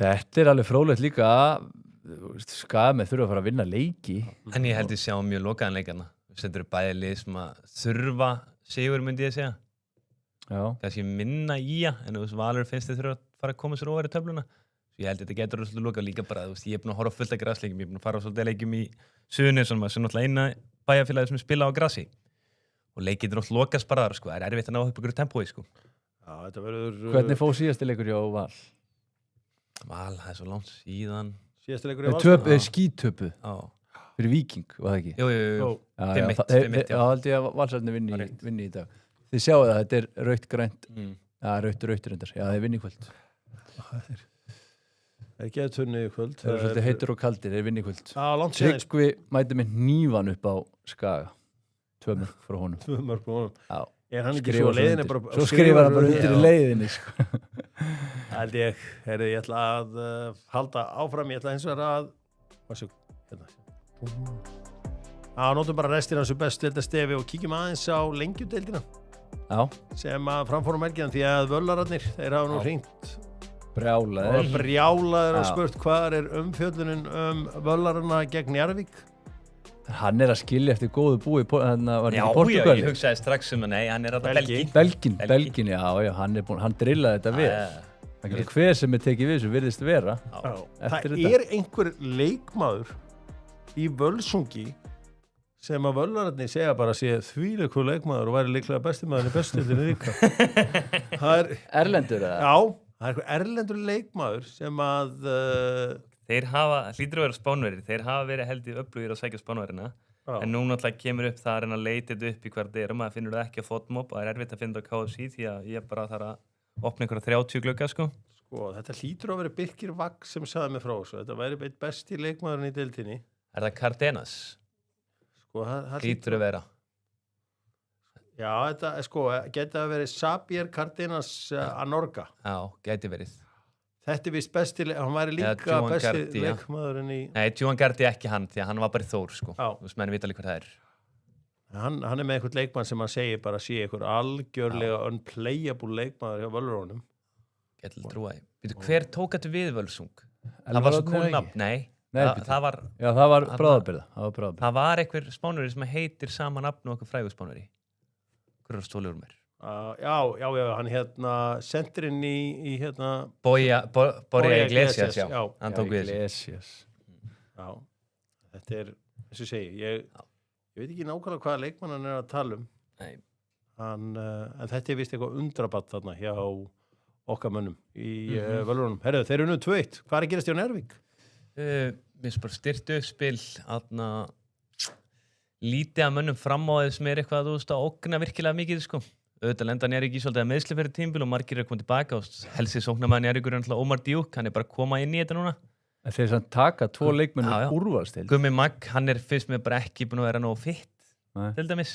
Þetta er alveg fróðlegt líka að Skagamenn þurfa að fara að vinna leiki. En ég held ég sjá mjög lokaðan leikana. Þetta eru bæði lið sem að þurfa sigur myndi ég segja. Já. Kannski minna í en Valur finnst þið þurfa að fara að koma sér ofar í töfluna. Svo ég held þetta getur svolítið lokað líka bara, ég er búin að horfa fullt af grasleikjum, ég er búin að fara á svolítið leikjum í Suðurnesjum sem náttúrulega eina bæjarfélagi sem spila á grasi. Og leikið er náttúrulega lokast bara þar, sko. Það er erfitt að ná upp ykkur tempói, sko. Já, þetta verður... Hvernig fóð síðasti leikur hjá Val? Val, það er svo langt síðan. Síðasti leikur hjá Val? Skítöpuð. Já. Fyrir Víking, var það ekki? Jú. 5-1, já. Held ég að Valsarnir vinni í dag. Þið sjáu það, þetta er rautt grænt. Já, rautur reyndar. Já, þeir vinni í kvöld. Það er ekki að tunni í kvöld. Það er svolítið heitur og kaldir, þeir vinni í kvöld. Já, langt síðan. Tryggvi mæti með hnífan upp á Skaga. 2 mörk frá honum. 2 mörk frá honum. Já. Er hann ekki svo leiðinni bara... Svo skrifar hann bara undir í leiðinni, sko. Held ég, ég ætla að halda áfram, ég ætla eins og að... Nótum bara restina þessu bestu deildastefi og kíkjum aðeins á lengjudeildina. Já. Sem að framfórum helgiðan því að völlararnir, þeir hafa nú hringt brjálaðir og spurt hvað er umfjöllunin völlararna gegn Njarðvík. Hann er að skilja eftir góðu búi í Portugal. Já, ég hugsaði strax nei, hann er alltaf Belgin, já, hann drillaði þetta við. Það getur hver sem er tekið við þessu virðist vera. Það er einhver leikmaður í Völsungi sem að völlararnir segja bara sé þvílíkur leikmaður og væri líklega besti maður í bestildinni líka. Erlendur eða? Já, það er einhver erlendur leikmaður sem að... Þeir hafa, hlýtur að vera Spánverðir, þeir hafa verið held í öflugir að sækja Spánverðina, en nú náttúrulega kemur upp það að reyna að leita þetta upp í hver það maður finnur það ekki á Fotmob og það er erfitt að finna það á KFC því að ég bara þarf að opna einhverja 30 glugga, sko. Sko, þetta hlýtur að vera Birkir Vagg sem sagði mig frá þessu, þetta væri besti leikmaðurinn í deildinni. Er það Cardenas? Sko, það Lítur að vera. Já, þetta sko, geti að verið Xavier Cardenas Anorga. Já, gæti verið. Þetta er vist besti, hann væri líka Joan besti Gardi, já. leikmaðurinn í... Nei, Joan Gardi ekki hann, því að hann var bara í Þór, sko. Já. Þú veist, menn vita alveg hvað það er. Hann er með einhvern leikmann sem hann segir bara sé einhver algjörlega unplayable leikmaður hjá Völrónum. Gæti trúa því. Veitu, hver tók þetta við Völsung? Það Elvar var svo Árni cool eða nafn. Nei, Nei, það var... Já, það var bráðabirða. Það var einhver spánveri sem heitir sama nafn og okkur frægu spánveri. Hver er stólur mér? Já, hann sendirinn í Borja Iglesias, já. já. Hann tók við þessu. Iglesias. Já, þetta er, eins og segi, ég veit ekki nákvæmlega hvaða leikmann hann er að tala um. Nei. En þetta er vist eitthvað undrabatt þarna hjá okkar mönnum í Völrónum. Herru, þeir eru nú 2-1. Hvað er að gerast hjá Njarðvík? Mér finnst bara styrtu uppspil, lítið að mönnum fram á þess sem er eitthvað að ógna virkilega mikið, sko. Auðvitað lenda Njarðvík í svolítið að meðsli fyrir tímabil og margir eru að koma tilbaka og helsi sóknarmaður Njarðvíkur er náttúrulega Ómar Djúk, hann er bara að koma inn í þetta núna. En þeir sem taka 2 leikmenn Já, já. úrvalstild. Gummi Magg, hann finnst mér bara ekki búin að vera nógu fitt, til dæmis.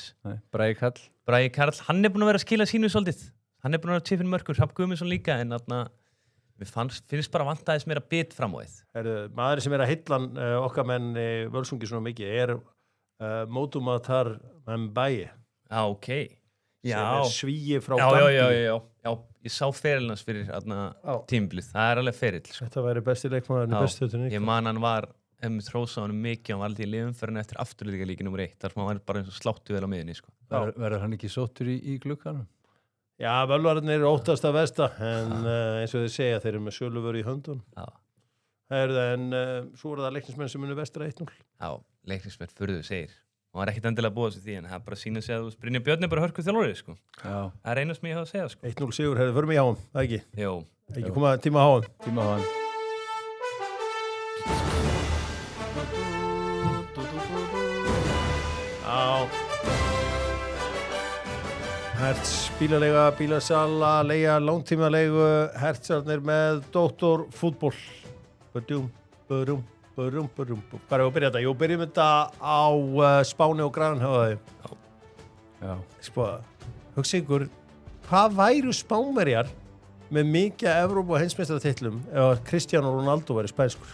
Bragi Karl. Bragi Karl, hann er búin að vera að skila sínu svolítið. Hann er búin að vera tippin mörkur, Hrafn Guðmundsson líka, en mér finnst bara vantaðis meira bit fram á þið. Maður sem er að hillan okkar menn Völsungi svona mikið er Motumatar Mbaye. Já, ok. Sem er svíi frá Já. Ég sá ferilnans fyrir tímabilið. Það er alveg ferill. Sko. Þetta væri besti leikmaðurinn í bestu þjóttunni. Ég man hann var, trósa hann mikið, hann var alltaf í liðumferðinu eftir afturlíka nr. 1. Þar sem hann var bara eins og sláttu vel á miðinni, sko. Verður hann ekki sóttur í glugganum? Já, völvararnir eru óttast að versta, en eins og þið segja, þeir eru með söluvöru í höndun. Já. En svo eru það leiknismenn sem unnu vestra 1-0. Já, leiknismenn furðu segir. Hann var ekkert endilega búið þessu því, en það er bara að sína sig að Brynjar Björn er bara hörkuð þjálfari, sko. Já. Það er eina sem ég hafa að segja, sko. 1-0 sigur, förum í háum, það ekki? Jó. Ekki koma tíma háum. Tíma háum. Hertz, bílaleiga, bílasala, leia, langtímalegu, Hertzarnir með Dóttor fútból. Hvað er að byrja þetta? Jú, byrjum þetta á Spáni og Grænhöfðaði. Já. Hugsa ykkur, hvað væru Spánverjar með mikið Evrópu og heimsmeistaratitlum ef Cristiano Ronaldo væri spænskur?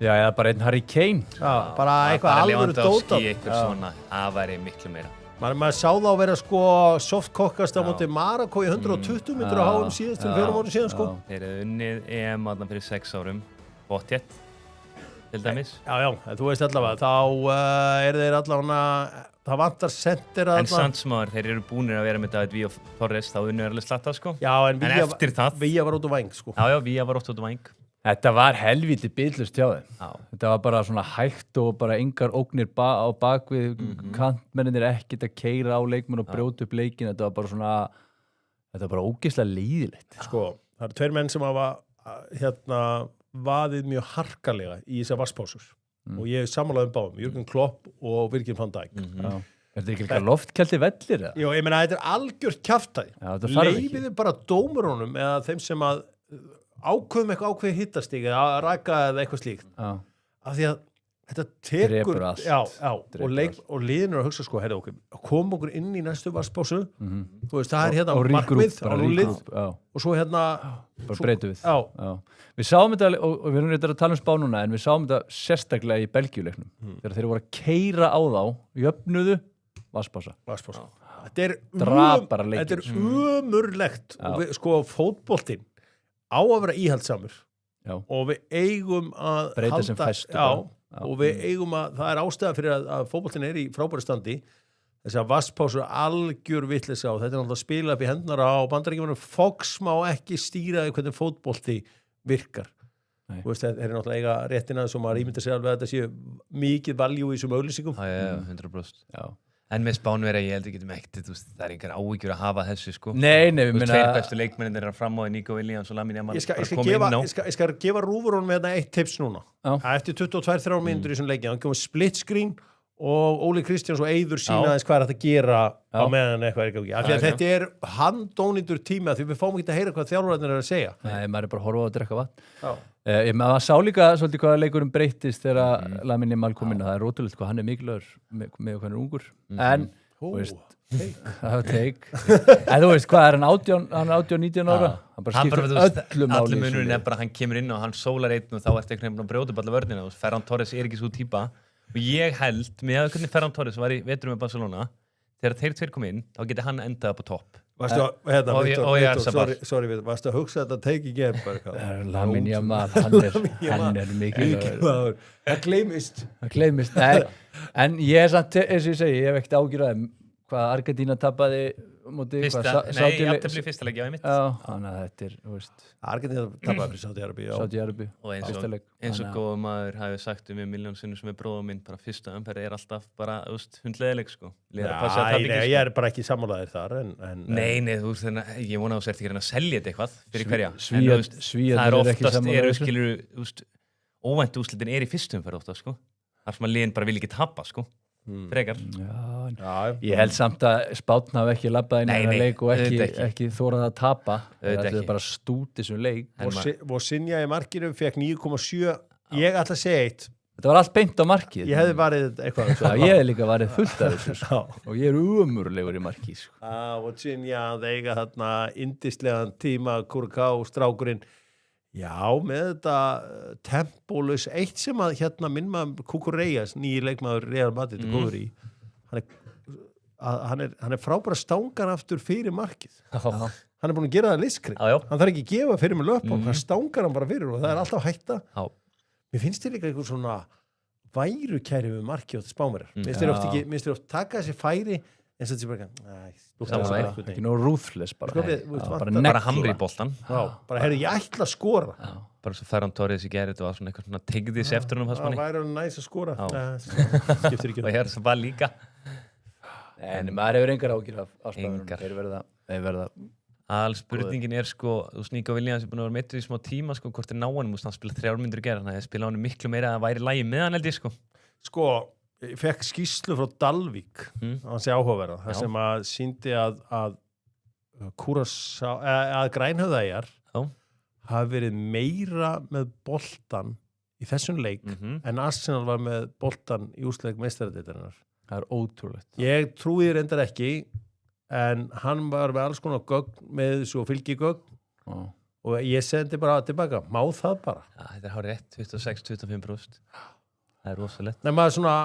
Já, eða bara einn Harry Kane. Já, bara eitthvað alvöru dóta. Það væri miklu meira. Maður sá það að vera softkokkast á móti Marokko í 120 metrar á háum síðast fyrir 4 árum síðan, sko. Þeir eru unnið EM fyrir 6 árum. Bóttjett, til dæmis. Já, þú veist allavega, þá þeir allavega, það vantar sendir En sannsmáður, þeir eru búnir að vera með David Villa og Torres, þá unnið alveg slatta, sko. Já, en eftir það Villa var út á væng, sko. Já, Villa var út á væng. Þetta var helvíti billust hjá þeim. Já. Þetta var bara svona hægt og bara engar ógnir á bakvið, kantmenninir ekkert að keyra á leikmenn og brjóta upp leikin. Þetta var bara ógeðslega leiðilegt. Sko, það eru 2 menn sem hafa vaðið mjög harkalega í þessar vatspásur. Og ég sammálaði báðum, Jürgen Klopp og Virgil van Dijk. Er þetta ekki eitthvað loftkælti vellir? Jú, ég meina, þetta er algjört kjaftæði. Leifiði bara dómurunum eða þeim sem að ákveðum eitthvað ákveði hittastík eða að raka eða eitthvað slíkt. Af því að þetta tekur... Drepur allt. Já, og liðin eru að hugsa, sko, kom okkur inn í næstu vatspásu, þú veist, það er markmið á núlið og svo bara breytum við. Já. Við sáum þetta, og við erum reyndar að tala um Spánuna, en við sáum þetta sérstaklega í Belgíuleiknum, þegar þeir voru að keyra á þá, jöfnuðu, vatspása. Þetta er umurlegt. Og sko, fótboltinn á að vera íhaldsamur og við eigum að breyta sem fæstu og við eigum að, það er ástæða fyrir að fótboltinn er í frábæru standi, þess að vatspásur algjör vitleysa og þetta er náttúrulega að spila upp í hendnara á Bandaríkjunum. Fox má ekki stýra hvernig fótbolti virkar. Þú veist, þeir eru náttúrulega eiga réttina sem maður ímynda sér alveg að þetta séu mikið valjú í þessum auglýsingum. Já, 100%. Já. En með Spánverja, ég held ekki ekkert, það er einhver áhyggjur að hafa þessu, sko. Nei, við meina... 2 bestu leikmennir eru fram á Nico Williams og Lamine Yamal. Ég skal gefa Rúfurón með þetta 1 tips núna. Eftir 22-3 mínútur í þessum leikinn, hann kemur split screen og Óli Kristjáns og Eiður sína Já. aðeins hvað er hægt að gera á Já. meðan eitthvað er í gangi. Af því að Já, þetta er handónýtur tíma því við fáum ekki að heyra hvað þjálfararnir er að segja. Nei, maður er bara að horfa á að drekka vatn. Já. Maður sá líka svolítið hvað leikurinn breyttist þegar Lamine Yamal kom inn og það er rótulegt hvað hann er mikilvægur með hvað hann er ungur. En, þú veist, það var teik. En þú veist, hvað er hann 18-19 ára? Hann bara skiptir öllu máli. Allir munurinn er bara hann kemur inn og hann sólar einn og þá ertu einhvern veginn að brjóta upp alla vörnina og Ferran Torres er ekki svo típa og ég held með að hvernig Ferran Torres var í veturum með Barcelona þegar þeir tveir kom inn þá geti hann endað upp á topp. Varstu að, Victor, sorry, varstu að hugsa þetta take again? Lamine Yamal, hann er mikilvægur. Það gleymist. Það gleymist, nei. En ég er samt, eins og ég segi, ég hef ekkert ágjörðað hvað Argentína tapaði móti Nei, jafntefli fyrsta leik, já, ég mitt. Já, þannig að þetta er, þú veist. Argentína tapaði fyrir Saudi-Arabi, já. Saudi-Arabi. Og eins og góða maður hafi sagt um 1 milljón sinnum sem er bróða minn, bara fyrsta umferð er alltaf bara, þú veist, hundleðileg, sko. Ég er bara ekki sammálaðir þar, en... Nei, þú veist, ég vona að þú sért ekki að selja þetta eitthvað fyrir hverja. Svíjarnir er ekki sammálaðir. Það er oftast, þú veist, óvæntu úrslitin er í fyrstu umferð ofta, sko. Þar sem að liðin bara vil ekki tapa, sko. Frekar. Ég held samt að Spátn hafi ekki labbað inn í þennan leik og ekki þórað að tapa. Það er bara stút þessum leik. Vosinja í markinu fekk 9,7. Ég ætla að segja eitt. Þetta var allt beint á markið. Ég hefði varið eitthvað. Ég hef líka varið fullt af þessu. Og ég er umurlegur í markið. Vosinja, það eiga þarna indislegan tíma, Kurká, strákurinn. Já, með þetta tempólus eitt sem að hérna minn maður Kukureya, nýji leikmaður Real Madrid góður í, hann er frábæra stangan aftur fyrir markið. Hann er búin að gera það liskrið. Hann þarf ekki að gefa fyrir með löp hann stangar hann bara fyrir og það er alltaf hætta. Mér finnst þér líka eitthvað svona værukæri við markið og spámerar. Mér finnst þér oft taka þessi færi eins og þetta sé bara ekki nóg ruthless bara hamri í boltan bara heyrðu ég ætla að skora bara svo Ferran Torres í gerð þetta var svona eitthvað svona tegðis eftir húnum það væri hann næs að skora skiptir ekki og hér sem var líka en maður hefur engar ágjur af spáðunum þeir verða all spurningin er sko þú sníka Williams er búin að vera meittur í smá tíma sko hvort er náanum og hann spila 3 myndir í gerð þannig að spila hann miklu meira að væri lægi meðan held ég sko ég fekk skýrslu frá Dalvík hans er áhugaverða, það sem að sýndi að Grænhöfðaeyjar hafi verið meira með boltan í þessum leik en Arsenal var með boltan í úrslitaleik meistaradeildarinnar. Það er ótrúlegt. Ég trúi þér reyndar ekki en hann var með alls konar gögn með svo fylgigögn og ég sendi bara tilbaka, má það bara? Ja, þetta er hárið rétt, 26-25%. Það er rosalegt. Nei, maður svona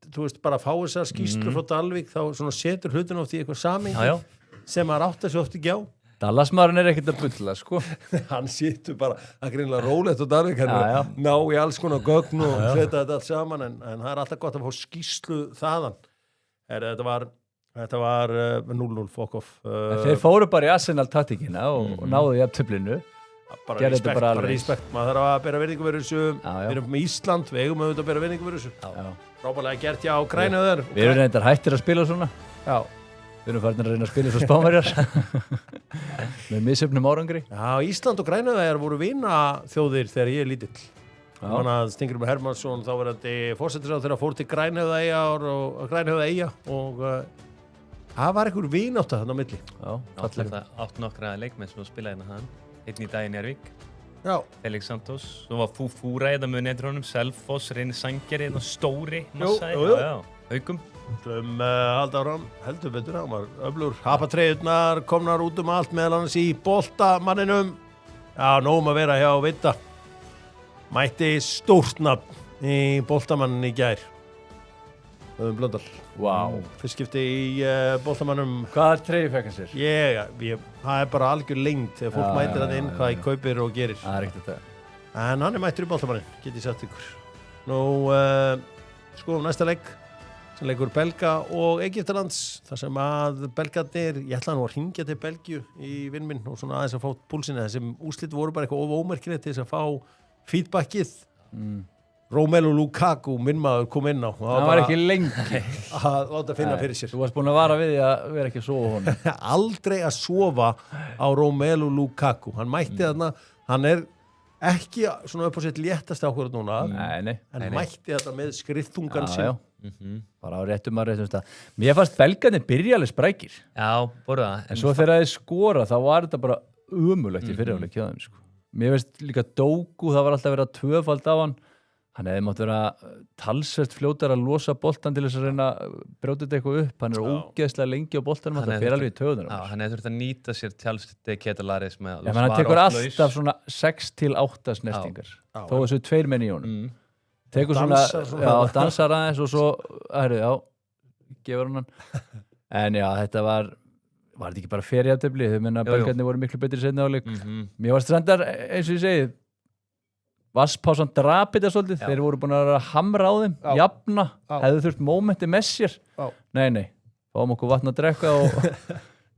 þú veist, bara fá þessar skýrslu frá Dalvík þá svona setur hlutin oft í eitthvað samingi sem maður átt þessu oft ekki á Dallasmaðurinn er ekkert að bulla, sko hann situr bara, það er greinlega rólegt og Dalvík hann ná í alls konar gögn og setja þetta allt saman en það er alltaf gott að fá skýrslu þaðan þetta var 0-0 fuck off þeir fóru bara í Arsenal taktíkina og náðu í aftöflinu bara respekt, maður þarf að bera virðingu fyrir þessu við erum með Ísland, við eigum auðvitað að bera virðingu fyrir þessu frábærlega gert hjá Grænhöfðar við erum reyndar hættir að spila svona við erum farin að reyna að spila svo Spánverjar með misjöfnum árangri Ísland og Grænhöfðar voru vina þjóðir þegar ég er lítill þannig að Steingrímur Hermannsson þá verðandi forsætisráðherra fór til Grænhöfðaeyja og það var einhver vinátta þarna á milli átt nokkra leikmenn sem spilaði hérna hann einn í daginn í Ervík Felix Santos svo var Fúfúra eða með netrónum Selfoss, Reyni Sangeri og Stóri Haukum halda áram, heldur betur hann var öflur, hapatreyðurnar komnar út allt meðal annars í boltamanninum nógum að vera hjá Vita mætti stórt nafn í boltamannin í gær Blöndal fyrst skipti í boltamannum hvaða treyju fekk hann sér? Það er bara algjör lengt þegar fólk mætir hann inn hvað í kaupir og gerir en hann er mættur í boltamannin get ég sagt ykkur skoðum næsta leik sem leikur Belga og Egyptalands þar sem að Belgarnir ég ætla nú að hringja til Belgíu í vinn minn og svona aðeins að fá púlsina þessum úrslit voru bara eitthvað ómerkilegt til þess að fá feedbackið Romelu Lukaku, minn maður, kom inn á hann var ekki lengi að láta finna fyrir sér þú varst búin að vara við því að vera ekki að sofa honum aldrei að sofa á Romelu Lukaku hann mætti þarna, hann er ekki svona upp á sitt léttast ákvörð núna en mætti þetta með skriðtungan sinn bara á réttum stað. Mér fannst belgarnir byrja alveg sprækir Já, voru það. en svo þegar þeir skora þá var þetta bara ömurlegt í fyrirháleik hjá þeim sko. Mér finnst líka Doku, það var alltaf verið að tvöfald á hann hefði mátt vera talsvert fljótar að losa boltan til þess að reyna að brjóta þetta eitthvað upp, hann ógeðslega lengi á boltanum, það fer alveg í töðunum. Já, hann hefði þurft að nýta sér Tjálsti Ketalaris með Já, hann tekur alltaf svona 6-8 snertingar, þó þessu 2 menn í honum. Tekur svona, dansar aðeins og svo, gefur hann. En já, þetta var þetta ekki bara ferjaftöfli, þau menna að belgarnir voru miklu betri seinni áleik. Mér var strandar, eins og ég segi, Vasspásan drap þetta svolítið, þeir voru búin að hamra á þeim, jafna, hefðu þurft mómenti með sér. Nei, fáum okkur vatn að drekka og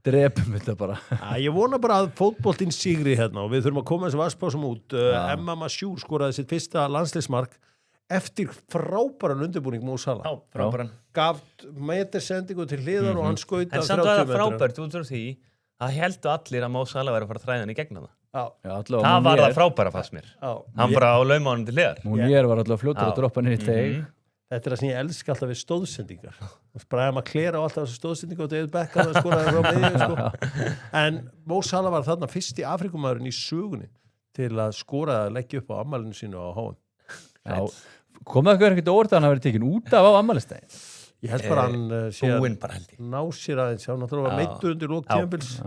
drepum þetta bara. Ég vona bara að fótboltinn sigri hérna og við þurfum að koma þessu Vasspásum út. Emma Mashour skoraði sitt fyrsta landsliðsmark eftir frábæran undirbúning Mo Salah. Já, frábæran. Gaf metersendingu til hliðar og hann skaut af 30 metra. En samt var það frábært út frá því að heldu allir að Mo Salah væri að fara að þræða hann í gegnum það. Það var það frábæra fannst mér. Hann bara á lauma honum til hliðar. Múnir var alltaf fljótur að droppa hann inn í teg. Þetta það sem ég elska alltaf við stóðsendingar. Bræðum að klera á alltaf þessu stóðsendingu og David Beckham að skoraði frá miðju sko. En Mo Salah var þarna fyrsti Afrikumaðurinn í sögunni til að skora að leggja upp á afmælinu sínu á HM. Kom það ekkert óvart að hann hafi verið tekinn út af á afmælistæðin? Ég held bara hann ná sér aðeins. Hann náttúrulega var meiddur undir lok tímabils.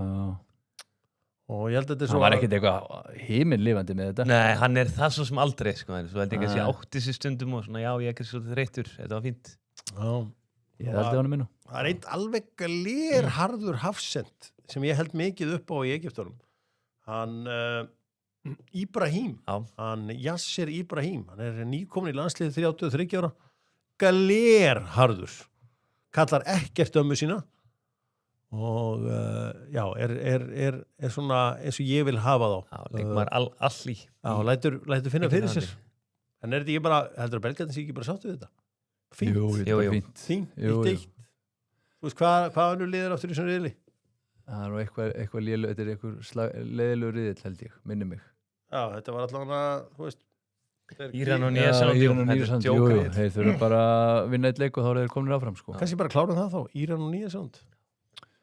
Og ég held að þetta hann var ekkert eitthvað himinlifandi með þetta. Nei, hann það svo sem aldrei sko, svo held ég að sé átti sér stundum og svona, já, ég svolítið þreyttur, þetta var fínt. Ég held honum minna. Það einn alveg glerharður hafsend sem ég held mikið upp á í Egyptunum. Hann Ibrahim, hann Yasser Ibrahim, hann nýkomin í landsliðið 33 ára, glerharður, kallar ekkert ömmu sína og já, er svona eins og ég vil hafa þá. Leikmaður alli. Já, lætur finna fyrir sér. En þetta ekki bara, heldur að belgarnir sé ekki bara sáttu við þetta? Fínt. Jú, þetta var fínt. Fínt, eitt. Þú veist, hvað önnur liður aftur í svona riðli? Það er nú eitthvað lélu, þetta er eitthvað leiðilegur riðill held ég, minni mig. Já, þetta var allavega, þú veist, Íran og Nýja-Sjáland. Þeir þurfa bara að vinna eitt leik og þá er þeir komin áfram sko. Kannski bara klára það þá, Íran og Nýja-Sjáland.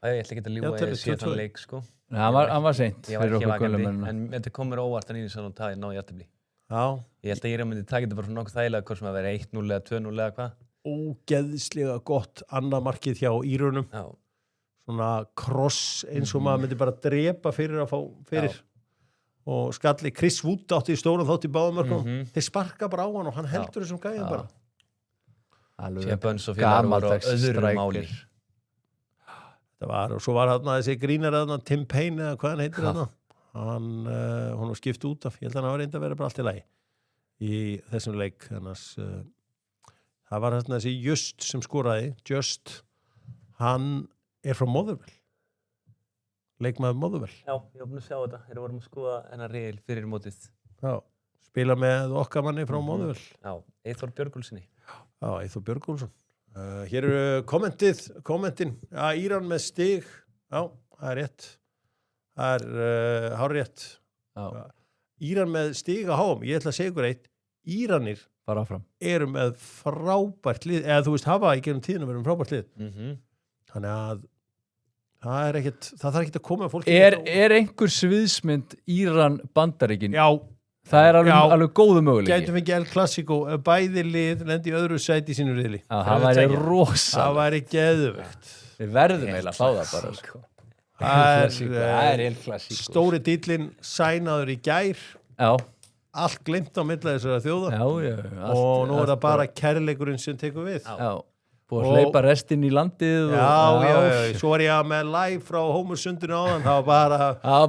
Ég ætla ekki að ljúga að ég sé þann leik sko. Hann var seint. Ég var ekki vakandi, en þetta komur óvart að Nýja-Sjáland það ná jafntefli. Já. Ég held að Íran myndi taka þetta bara svona nokkuð þægilega hvort sem að vera 1-0 eða 2-0 eða hvað. Ógeðslega gott annað markið hjá Írunum. Já. Svona kross eins og maður myndi bara drepa fyrir að fá fyrir. Og skalli Chris Wood átti í stórum þátt í báðum mörgum. Þeir sparka bara á hann og hann heldur þessum gæðum bara. Sér Bönns og félagar voru á öðrum máli. Það var, og svo var þarna þessi grínari þarna, Tim Payne eða hvað hann heitir þarna. Hún var skipt út af, ég held að hann var reynda að vera bara allt í lagi í þessum leik. Annars, það var þarna þessi Just sem skoraði, Just, hann frá Motherwell. Leikmaður Motherwell. Já, ég var búin að sjá þetta. Þeir vorum að skoða hennar reil fyrir mótið. Já, spila með okkar manni frá Motherwell. Já, Eyþór Björgúlssoni. Já, Eyþór Björgúlsson. Hér eru kommentin. Já, Íran með stig. Já, það er rétt. Það er hárrétt. Íran með stig að háum. Ég ætla að segja ykkur eitt. Íranir eru með frábært lið. Eða þú veist, hafa í gegnum tíðina verið frábært lið. Þannig að það þarf ekkert að koma að fólki. Er einhver sviðsmynd Íran Bandaríkin? Já. Það er alveg góðu möguleiki. Gætum ekki El Clasico, bæði lið lendi í öðru sæti í sínu riðli. Það væri rosa. Það væri geðvegt. Við verðum eiginlega að fá það bara. Sko. Það er El Clasico. Stóri dýllinn sænaður í gær. Já. Allt glimt á milli þessara þjóða. Já. Og nú er það bara kærleikurinn sem tekur við. Já. Búið að hleypa restinn í landið. Já. Svo var ég með live frá Hómursundinu áðan. Það var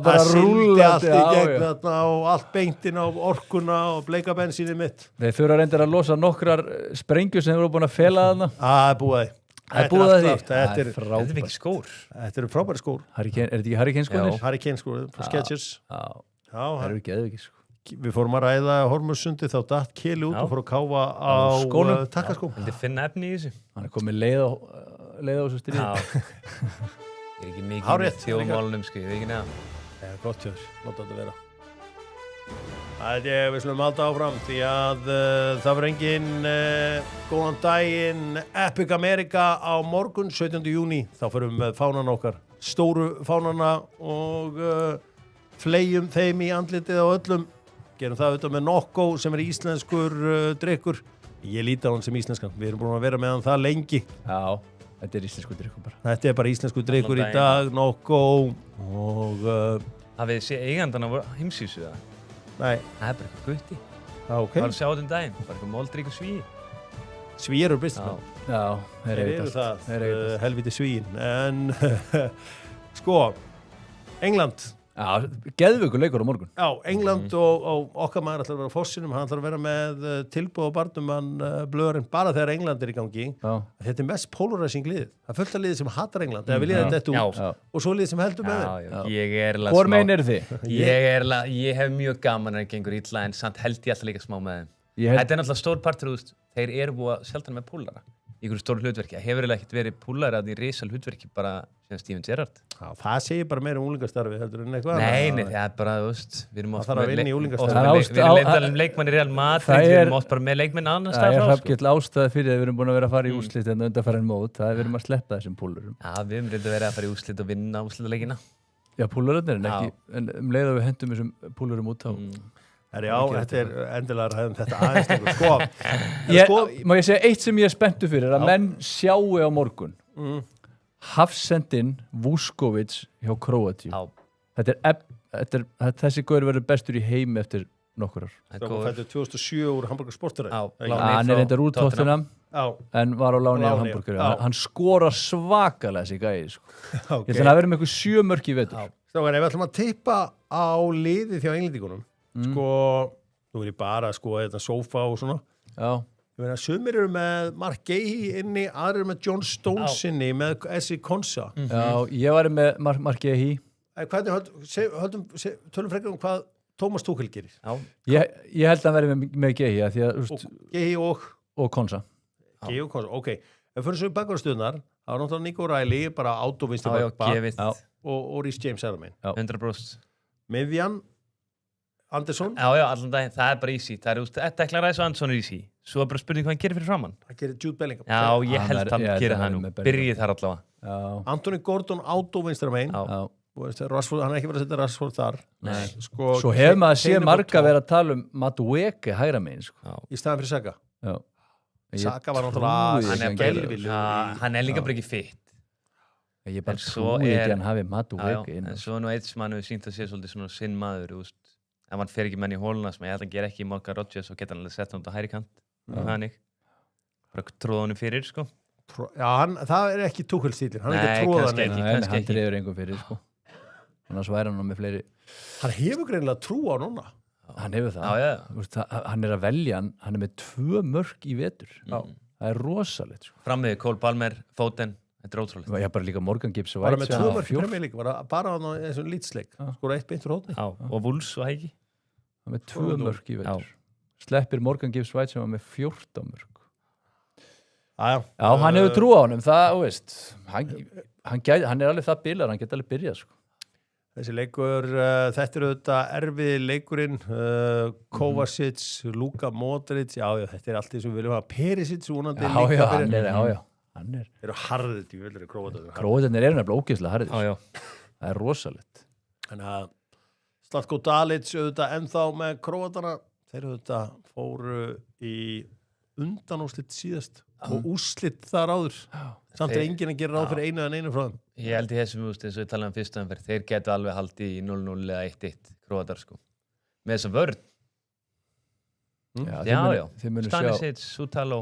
bara rúllandi allt í gegn þarna og allt beintinn á orkuna og bleika bensínið mitt. Þeir þurfa reyndar að losa nokkrar sprengjur sem þeir voru búin að fela þarna. Það er búið. Þetta er frábært. Þetta er skór. Þetta eru frábæri skór. Er þetta ekki Harry Kane skónir? Harry Kane skónir frá Skechers. Já. Það eru ekki eða ekki sko. Við fórum að ræða Hormuzsundi, þá datt Keli út og fór að káfa á takkaskóm. Vildi finna efni í þessu? Hann er komið leið á þessu styrði. Ég er ekki mikið með þjóðmálunum, sko, ég veit ekki neða. Það er gott hjá þér, láta þetta vera. Við slum halda áfram því að það var engin góðan daginn Epic America á morgun 17. júní. Þá förum við með fánana okkar, stóru fánana og flegjum þeim í andlitið á öllum. Gerum það auðvitað með Nokko sem íslenskur drykkur. Ég líti á hann sem íslenskan. Við erum búin að vera með hann það lengi. Já, þetta íslenskur drykkur bara. Þetta bara íslenskur drykkur í dag, Nokko og... Hafið þið séð eigandan á heimsísu það? Nei. Það bara eitthvað gutti. Ok. Bara að sjá þetta daginn. Bara eitthvað moldríkur svíi. Svíir businessmenn. Já, Þeir eru það, helviti svíin. En sko, England. Já, geðveikur leikur á morgun. Já, England og okkar maður ætlar að vera á fossinum, hann ætlar að vera með tilboð á barnum hann blöðurinn bara þegar England er í gangi. Já. Þetta er mest polarizing liðið. Það er fullt af liðið sem hatar England, eða viljið þetta út og svo liðið sem heldur með þeim. Já, ég er Hvor megin eru þið? Ég hef mjög gaman að það gengur illa en samt held ég alltaf líka smá með þeim. Þetta er náttúrulega stór partur, þú veist, þeir eru búið að sjaldan með púlara í einhverju stóru hlutverki. Það hefur ekkert verið púlara í risa hlutverki bara sem Steven Gerrard. Já, það segir bara meira úlingastarfi heldur en eitthvað. Nei, það er bara, þú veist, við erum oft að vinna í úlingastarfi. Við erum leitað leikmann í Real Madrid, við erum oft bara með leikmenn annars staðar frá. Það er hafgill ástæði fyrir að við erum búin að vera að fara í úrslit en undanfærin mót. Það er við erum að sleppa þessum púlurum. Já, við erum reynda verið að fara í úrslit og vinna úrslitaleikina. Já, púlurarnir en leið að við hendum þessum púlurum út á. Já, þetta er endilega ræðum þetta aðeins lengur. Má ég segja eitt sem ég er spenntur fyrir að menn sjáu á morgun. Hafsendinn Vuskovic hjá Króatíu. Þessi gaur verður bestur í heimi eftir nokkur ár. Það fættur 2007 úr Hamburger Sportræð. Hann er reyndar úr Tottenham en var á láni á Hamburger. Hann skora svakalega þessi gæði. Ég held að það verður með eitthvað 7 mörk í vetur. Strákar, ef við ætlum að tippa á liðið hjá englendingunum, sko, nú er ég bara að þetta sófa og svona. Já. Ég meina, sumir eru með Mark Gahey inni, aðrir eru með John Stones inni, með Essi Konsa. Já, ég var með Mark Gahey. Hvernig tölum frekar hvað Thomas Tuchel gerir? Ég held að hann verði með Gahey, því að Gahey og Konsa. Gahey og Konsa, ok. Ef fyrir svo í bakvarðstöðunar, þá var náttúrulega Nico Riley, bara átóvinstu bakka og Rhys James er að minn. 100%. Miðjan Andersson? Já, allan daginn, það er bara easy. Það er Declan Rice og Andersson er easy. Svo er bara spurning hvað hann gerir fyrir framann. Hann gerir Jude Bellingham. Já, ég held hann gerir það nú. Byrjið þar allavega. Anthony Gordon átóvinstra megin. Rashford, hann er ekki verið að setja Rashford þar. Nei. Svo hefur maður séð marga verið að tala Madueke hægra megin. Í staðan fyrir Saka. Já. Saka var náttúrulega gelvilegur. Hann er líka bara ekki fitt. Ég bara trúi ekki hann hafi Madueke inn. En svo nú eitt sem hann hefur sínt að sé svolítið svona sinn maður, ef hann fer ekki menn í hóluna sem ég held að hann ger ekki í Morgan Rodgers og geta hann alveg sett hann út á hægri kant. Þannig. Bara tróða honum fyrir, sko. Já, það er ekki Tuchel-stílinn. Hann er ekki að tróða hann ekki. Hann dreifur engum fyrir, sko. Annars væri hann með fleiri. Hann hefur greinilega trú á núna. Hann hefur það. Já. Hann er að velja hann er með 2 mörk í vetur. Það er rosalegt, sko. Frammiði Cole Palmer, Foden. Þetta er ótrúlegt. Já, bara líka Morgan Gibbs og White. Bara með 2 mörk í Premier League. Bara á þessum lýtsleik. Skora 1 beint úr hóðni. Já, og Wolves og Heiki. Með 2 mörk í vetur. Sleppir Morgan Gibbs White sem var með 14 mörk. Já, hann hefur trú á honum. Það, veist, hann er alveg það bilar, hann geta alveg byrjað, sko. Þessi leikur, þetta eru þetta erfið leikurinn, Kovacic, Luka Modric, já, þetta er allt því sem við viljum hafa. Perisic, vonandi líka. Hann er. Þeir eru harðið í völdri Króatarnir. Króatarnir eru nefnilega ógeðslega harðið. Það er rosalegt. Þannig að Zlatko Dalic auðvitað ennþá með Króatarna. Þeir auðvitað fóru í undanúrslit síðast og úrslit þar áður. Samt er enginn að gera ráð fyrir einu frá þeim. Ég held í þessum úrslit, eins og við talaðum fyrstu umferð, þeir getu alveg haldið í 0-0 eða 1-1 Króatar, sko. Með þessa vörn. Já. Stanisic, Sutalo,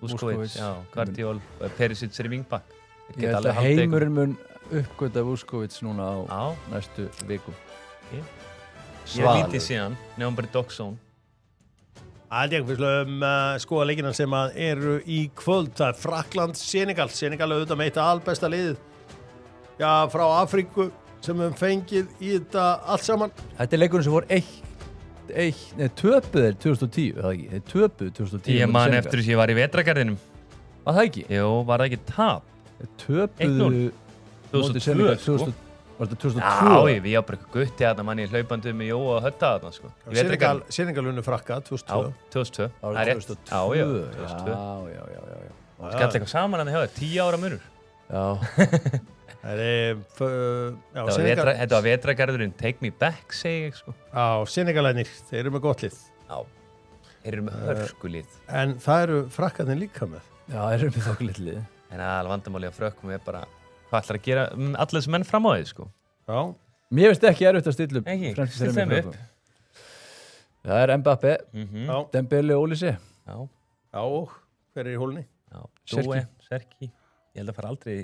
Vuskovic, Guardiol, Perisic er í vingbak. Ég held að heimurinn mun uppgöta Vuskovic núna á næstu vikum. Ég hef vítið síðan, nefnum bara í Dockzone. Við slum skoða leikina sem eru í kvöld. Það er Frakkland, Senegal. Senegal auðvitað með eitt albesta liðið. Já, frá Afríku sem við fengið í þetta allt saman. Þetta er leikurinn sem voru töpuð 2010, eða ekki? Þeir töpuð 2010. Ég man eftir þess að ég var í vetragarðinum. Var það ekki? Jú, var það ekki tap? Þeir töpuðu 2002, sko. Var Var þetta 2002? Já, við á bara eitthvað gutti þarna manni hlaupandi með Jóa og Hötta þarna, sko. Ég veit ekki Senegal unnu Frakka, 2002. 2002. Það er rétt. 2002. 2002. Já. Það skall eitthvað saman hann hjá þér, 10 ára munur. Já. Þetta var vetragarðurinn Take Me Back, segi ég, sko. Já, Senegalænir, þeir eru með gott lið. Já, þeir eru með hörkulið. En það eru Frakkarnir líka með. Já, þeir eru með þokkulegt lið. En alveg vandamáli á frökkum er bara hvað ætlar að gera allir þessi menn fram á því, sko. Já. Mér finnst ekki erfitt að stilla upp. Ekki, still þeim upp. Það er Mbappé, Já. Dembele og Olise. Já. Já, og hver er í hólunni? Já, Dúe, Serki. Ég held að fara aldrei,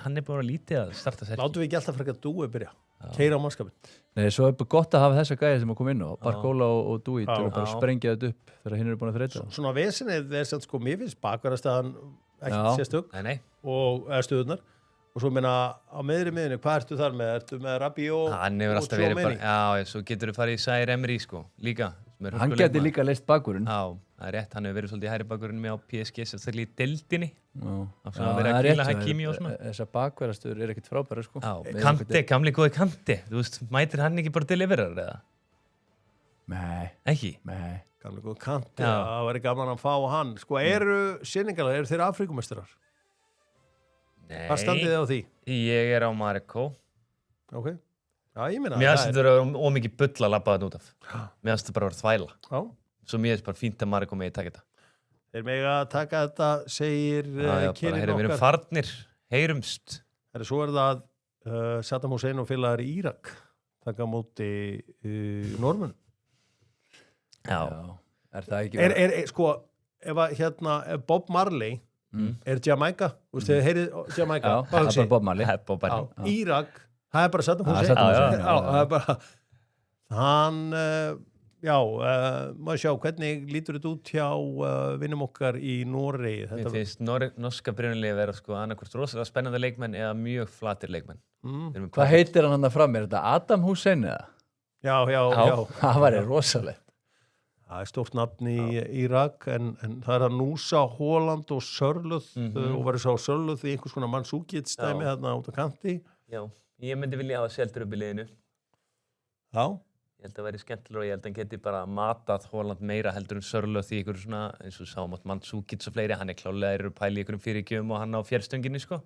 hann er búin að lítið að starta Serki. Látum við ekki alltaf frekar Dúe byrja. Keira á mannskapin. Nei, svo er bara gott að hafa þessa gæði sem að koma inn á. Barcola og Dúi til að bara Já. sprengja þetta upp þegar hinn eru búin að þreita. Svona vesenið er samt sko mér finnst bakverðarstaðan ekki sérstök Nei. og stöðunar. Og svo meina á miðjunni, hvað ertu þar með? Ertu með Rabiot Hann hefur alltaf verið bara, já, svo getur þú farið í Zaire Emery, sko, líka. Hann geti líka leist bakvörun. Já, það er rétt, hann hefur verið svolítið hæri bakvörun með á PSG, sérstaklega í deildinni. Já, Það er verið að kýla Hakimi og svona. Þessar bakverðastöður er ekkert frábæra, sko. Já, Kanti, gamli góði Kanti. Þú veist, mætir hann ekki bara deliverar, eða? Nei. Ekki? Nei. Gamli góð Kanti, það væri gaman að fá hann. Sko, eru Senegalar, eru þeir Afríkumeistarar? Nei. Hvað standið þið á því? Ég er á Marokko. Ok. Já, ég meina Mér finnst þetta vera ómikið bull að labba þetta út af. Mér finnst þetta bara að vera þvæla. Já. Svo mér finnst bara fínt að Marokko megi taka þetta. Þeir mega að taka þetta, segir Bara kyninn heyrum, við erum okkar. farnir, heyrumst. Svo er það Saddam Hussein og félagar í Írak taka á móti Normun. Já. Er það ekki... Sko, ef Bob Marley er Jamaica, þú veist, þið heyrið Jamaica. Já, það er bara Bob Marley. Írak, það er bara Saddam Hussein. Það er bara hann, maður sjá hvernig lítur þetta út hjá vinnum okkar í Noregi. Mér finnst norska byrjunarliðið vera sko annarkvort rosalega spennandi leikmenn eða mjög flatir leikmenn. Hvað heitir hann fram? Er þetta Adam Hussein eða? Já. Það var rosalegt. Það er stórt nafn í Írak en það er að Núsa, Holland og Sörluð og verður sá Sörluð í einhvers konar Mannsúkits-dæmi þarna út á kanti. Já, ég myndi vilja hafa Seldur upp í liðinu. Já. Ég held að það væri skemmtilega og ég held að hann geti bara matað Holland meira heldur en Sörluð í ykkur svona, eins og sáum átt Mannsúkits og fleiri, hann er klálega eru pæli í ykkurum fyrirgjöfum og hann á fjärstönginni, sko.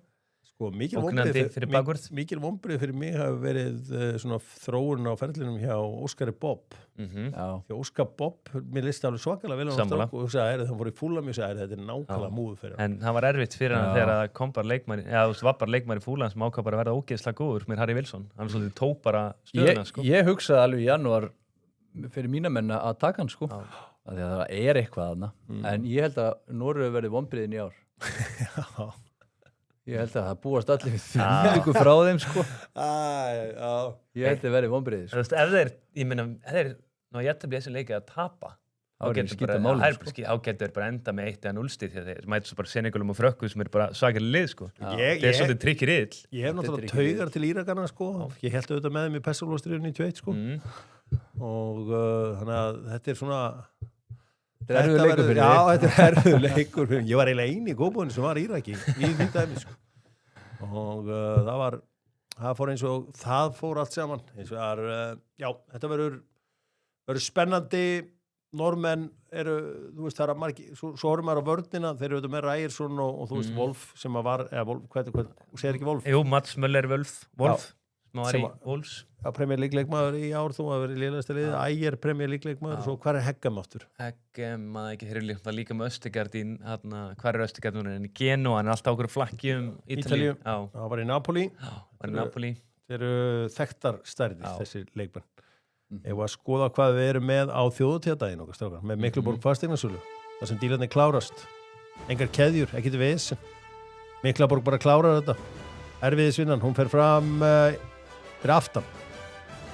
Sko, mikil vonbrigði fyrir mig hafi verið svona þróun á ferlinum hjá Óskari Bobb. Því Óskar Bobb, mér listi alveg svakalega vel á hann og þú sagði, það voru í Fúlam, ég sagði, þetta er nákvæmlega múið fyrir hann. En það var erfitt fyrir hann þegar það kom bara leikmæri, eða þú veist, var bara leikmæri Fúlam sem ákvað bara að verða ógeðslega góður með Harry Wilson. Hann svolítið tók bara stöðuna, sko. Ég hugsaði alveg í janúar fyrir mína menn að taka hann, sko. Því að það er eitthvað þarna. En ég held að Noreg verði vonbrigðin í ár. Já. Ég held að það búast allir við þvílíku frá þeim, sko. Ég held að verði vonbrigði, sko. Þú veist, ef þeir ná ég ætti að bli þessi leikið að tapa, þá getur þeir bara enda með 1 eða 0 stig þegar þeir mætu svo bara Senegalum og Frökkum sem er bara svakalega lið, sko. Það er svolítið tryggir ill. Ég hef náttúrulega taugar til Írakana, sko. Ég held auðvitað með þeim í Persaflóðstríðunni 91, sko. Og þannig að þetta er svona... Þetta er erfiður leikur fyrir þig. Já, þetta er erfiður leikur fyrir þig. Ég var eiginlega eini í góðbúinu sem var Íraki í því dæmi, sko. Og það fór eins og það fór allt saman. Eins og það þetta verður spennandi. Normenn eru, þú veist, það er margi, svo horfum maður á vörnina, þeir eru auðvitað með Ryerson og þú veist, Wolf sem að var, eða Wolf, hvað segir ekki Wolf? Jú, Mats Möller Wolf, sem var í Wolves. Já, Premier League leikmaður í ár, þú að verið lélegasta liðið, Ægir Premier League leikmaður, og svo hvað er Heggem áttur? Heggem, maður ekki, þeir eru líka með Östegard í, hvað er Östegard núna, en í Genoa, hann er alltaf okkur flakki Ítalíu. Já, það var í Napoli. Já, var í Napoli. Þeir eru þekktar stærðir, þessi leikmenn. Ef að skoða hvað við erum með á þjóðutíðadaginn okkar strákar, með Mikluborg fasteignasölu, þar sem dílarnir klárast. Engar keðjur, ekkert ves. Mikluborg bara klárar þetta. Erfiðisvinnan, hún fer fram fyrir aftan.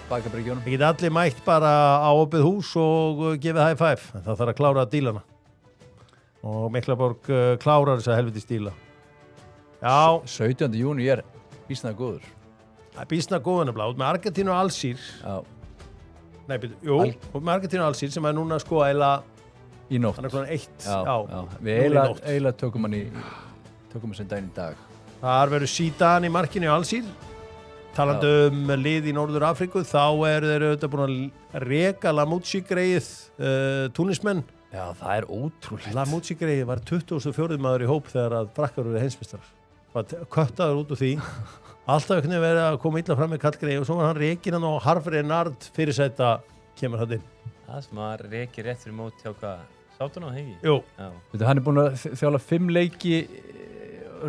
Bakabryggjónum. Við getum allir mætt bara á opið hús og gefið high five. Það þarf að klára dílana. Og Mikluborg klárar þessa helviti stíla. Já. 17. júni er býsna góður. Býsna góður nefnilega, með Argentínu og Alsír. Já. Nei, og með Argentínu og Alsír sem er núna sko eiginlega í nótt. Hann er klokkan 1. Já. Við eiginlega tökum hann sem daginn í dag. Þar verður Zidane í markinu í Alsír. Talandi lið í Norður Afríku, þá eru þeir auðvitað búin að reka Lamouchi-greið túnismenn. Já, það er ótrúlegt. Lamouchi-greið var 24. maður í hóp þegar að Frakkar eru heimsmeistarar. Var köttaður út úr því. Alltaf einhvern veginn verið að koma illa fram með kallgreið og svo var hann rekin hann og Harfrey Nard fyrirsæta kemur hann inn. Það sem að reki rétt fyrir mót hjá hvað? Sátun á hengi? Jú. Já. Veitu, hann er búin að þjála 5 leiki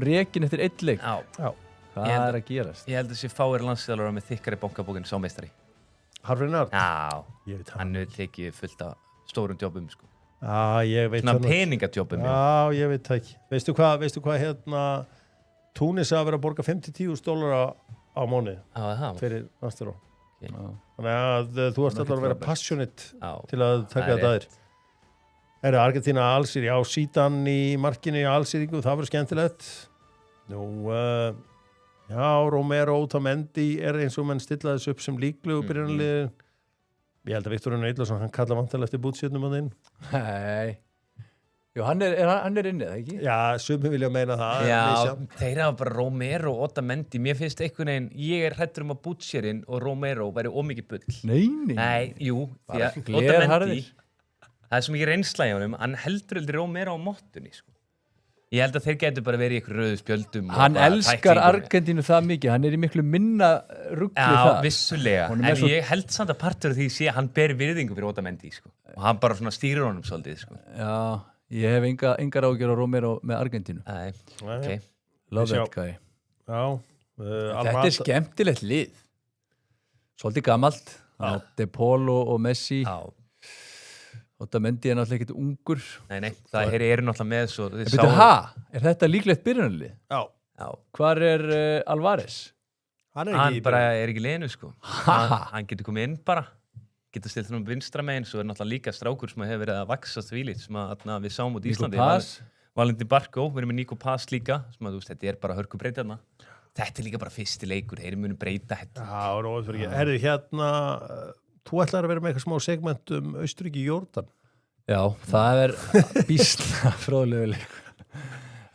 rekin eftir 1 leik. Já. Hvað er að gerast? Ég held að þessi fáir landsliðalara með þykkari bankabókin sá meistari. Harfrey Nard? Já. Ég veit Hann er tekið fullt af stórum jobbum, sko. Já, ég veit Svona peningajobbum. Já, ég veit það ekki. Veistu hvað hérna Túnis að vera að borga $50,000 á mánuði Það. fyrir Masteró. Okay. Þannig að þú ert alltaf að vera passionate til að taka þetta aðeir. Er Argentína Alsíri á sítan í markinu í Alsíringu, það verður skemmtilegt. Nú, já, Romero Otamendi er eins og menn stilla þessu upp sem líklegu byrjunarliðin. Ég held að Viktor Unnar Eidlason, hann kalla vantilega eftir bútsjötnum á þinn. Nei. Jú, hann er inni, eða ekki? Já, sumi vilja meina það. Já, þeir hafa bara Romero og Otamendi. Mér finnst einhvern veginn, ég er hræddur að Butcherinn og Romero væri ómikið bull. Nei, jú, því að Otamendi, það er svo mikið reynsla í honum, hann heldur heldur Romero á mottunni, sko. Ég held að þeir getur bara verið í ykkur rauðu spjöldum. Hann elskar Argentínu það mikið, hann er í miklu minna rugli það. Já, vissulega, en ég held samt að partur af því sé að hann ber virðingu fyrir Otamendi, sko. Og hann bara svona stýrir honum svolítið, sko. Já, ég hef engar ágjör á Romero með Argentínu. Nei, ok. Love that guy. Já. Þetta er skemmtilegt lið. Svolítið gamalt. De Paul og Messi. Já. Otamendi er náttúrulega ekkert ungur. Nei, það eru náttúrulega með svo... Er þetta líklegt byrjunarlið? Já. Hvar er Alvarez? Hann bara er ekki liðinu, sko. Hann getur komið inn bara. Getur stilt hann vinstra meginn, svo er náttúrulega líka strákur sem hefur verið að vaksa þvílít sem að við sáum út í Íslandi. Nico Paz. Valentín Barkó, við erum með Nico Paz líka, sem að þú veist, þetta er bara hörku breyta þarna. Þetta er líka bara fyrsti leikur, þeir munu breyta þetta. Já, róið fyrir ekki. Herðu, hérna, þú ætlar að vera með eitthvað smá segment Austurríki Jórdan. Já, það er býsna fróðlegu leikur.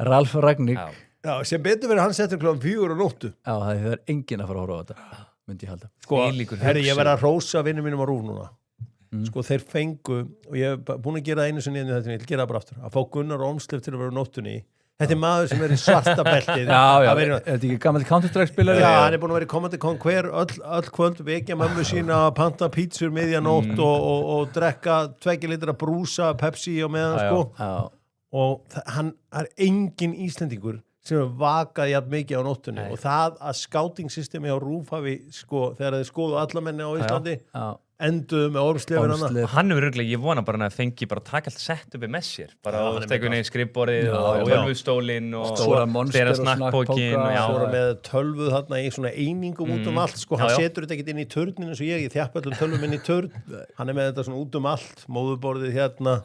Ralf Ragník. Já, sem betur verið hann settur kl. 4 á nóttu. Já, það er enginn að fara að horfa á þetta. Myndi ég halda. Sko, herri, ég verið að rósa vinnum mínum á RÚV núna. Sko, þeir fengu, og ég hef búin að gera það einu sinni en þetta, ég vil gera það bara aftur, að fá Gunnar Ormslev til að vera á nóttunni. Þetta er maður sem er í svarta beltið. Já, er þetta ekki gammal Counter-Strike-spilari? Já, hann er búin að vera í Command & Conquer öll kvöld, vekja mömmu sína, panta pítsur miðjanótt og drekka 2 litra brúsa, Pepsi og meðan, sko. Já. Og hann er engin Íslendingur sem er vakað jafn mikið á nóttunni. Og það að scouting-systemi á RÚV hafi, sko, þegar þeir skoðu alla menni á Íslandi, enduðu með Ormslefin hann. Hann er örgulega, ég vona bara að fengi bara taka allt sett uppi með sér. Bara á stekunni skrifborðið og tölvustólinn og þeirra snakkbókin. Svo með tölvuð þarna í svona einingum út allt. Sko, hann setur þetta ekkert inn í turninu eins og ég þjappa öllum tölvum inn í turn. Hann er með þetta svona út allt, móðuborðið hérna.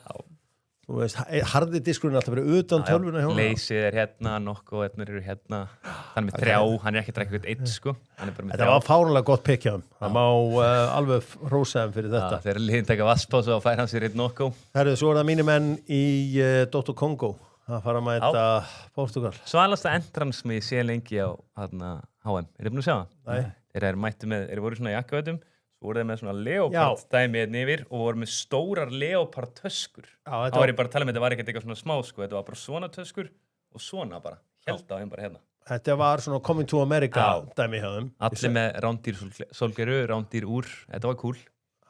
Þú veist, harði diskurinn er alltaf verið utan tölvuna hjá hann. Leysið er hérna, nokkuð eru hérna. Hann er með 3, hann er ekki að drekka eitthvað 1, sko. Þetta var fáránlega gott pick hjá hann. Það má alveg hrósa þeim fyrir þetta. Þegar liðin taka vatspásu og fær hann sér 1 nokkuð. Herðu, svo er það mínir menn í Dr. Congo. Það fara að mæta Portugal. Svalasta entrans sem ég sé lengi á HM. Er þið búin að sjá það? Nei. Þeir mættu með, þeir voru svona í jakkavötum. Voru þeir með svona leopard dæmi hérna yfir og voru með stórar leopard töskur. Þá var ég bara að tala um þetta var ekkert eitthvað svona smá, sko. Þetta var bara svona töskur og svona bara. Held á þeim bara hérna. Þetta var svona Coming to America dæmi hjá þeim. Allir með rándýr sólgeru, rándýr úr. Þetta var cool.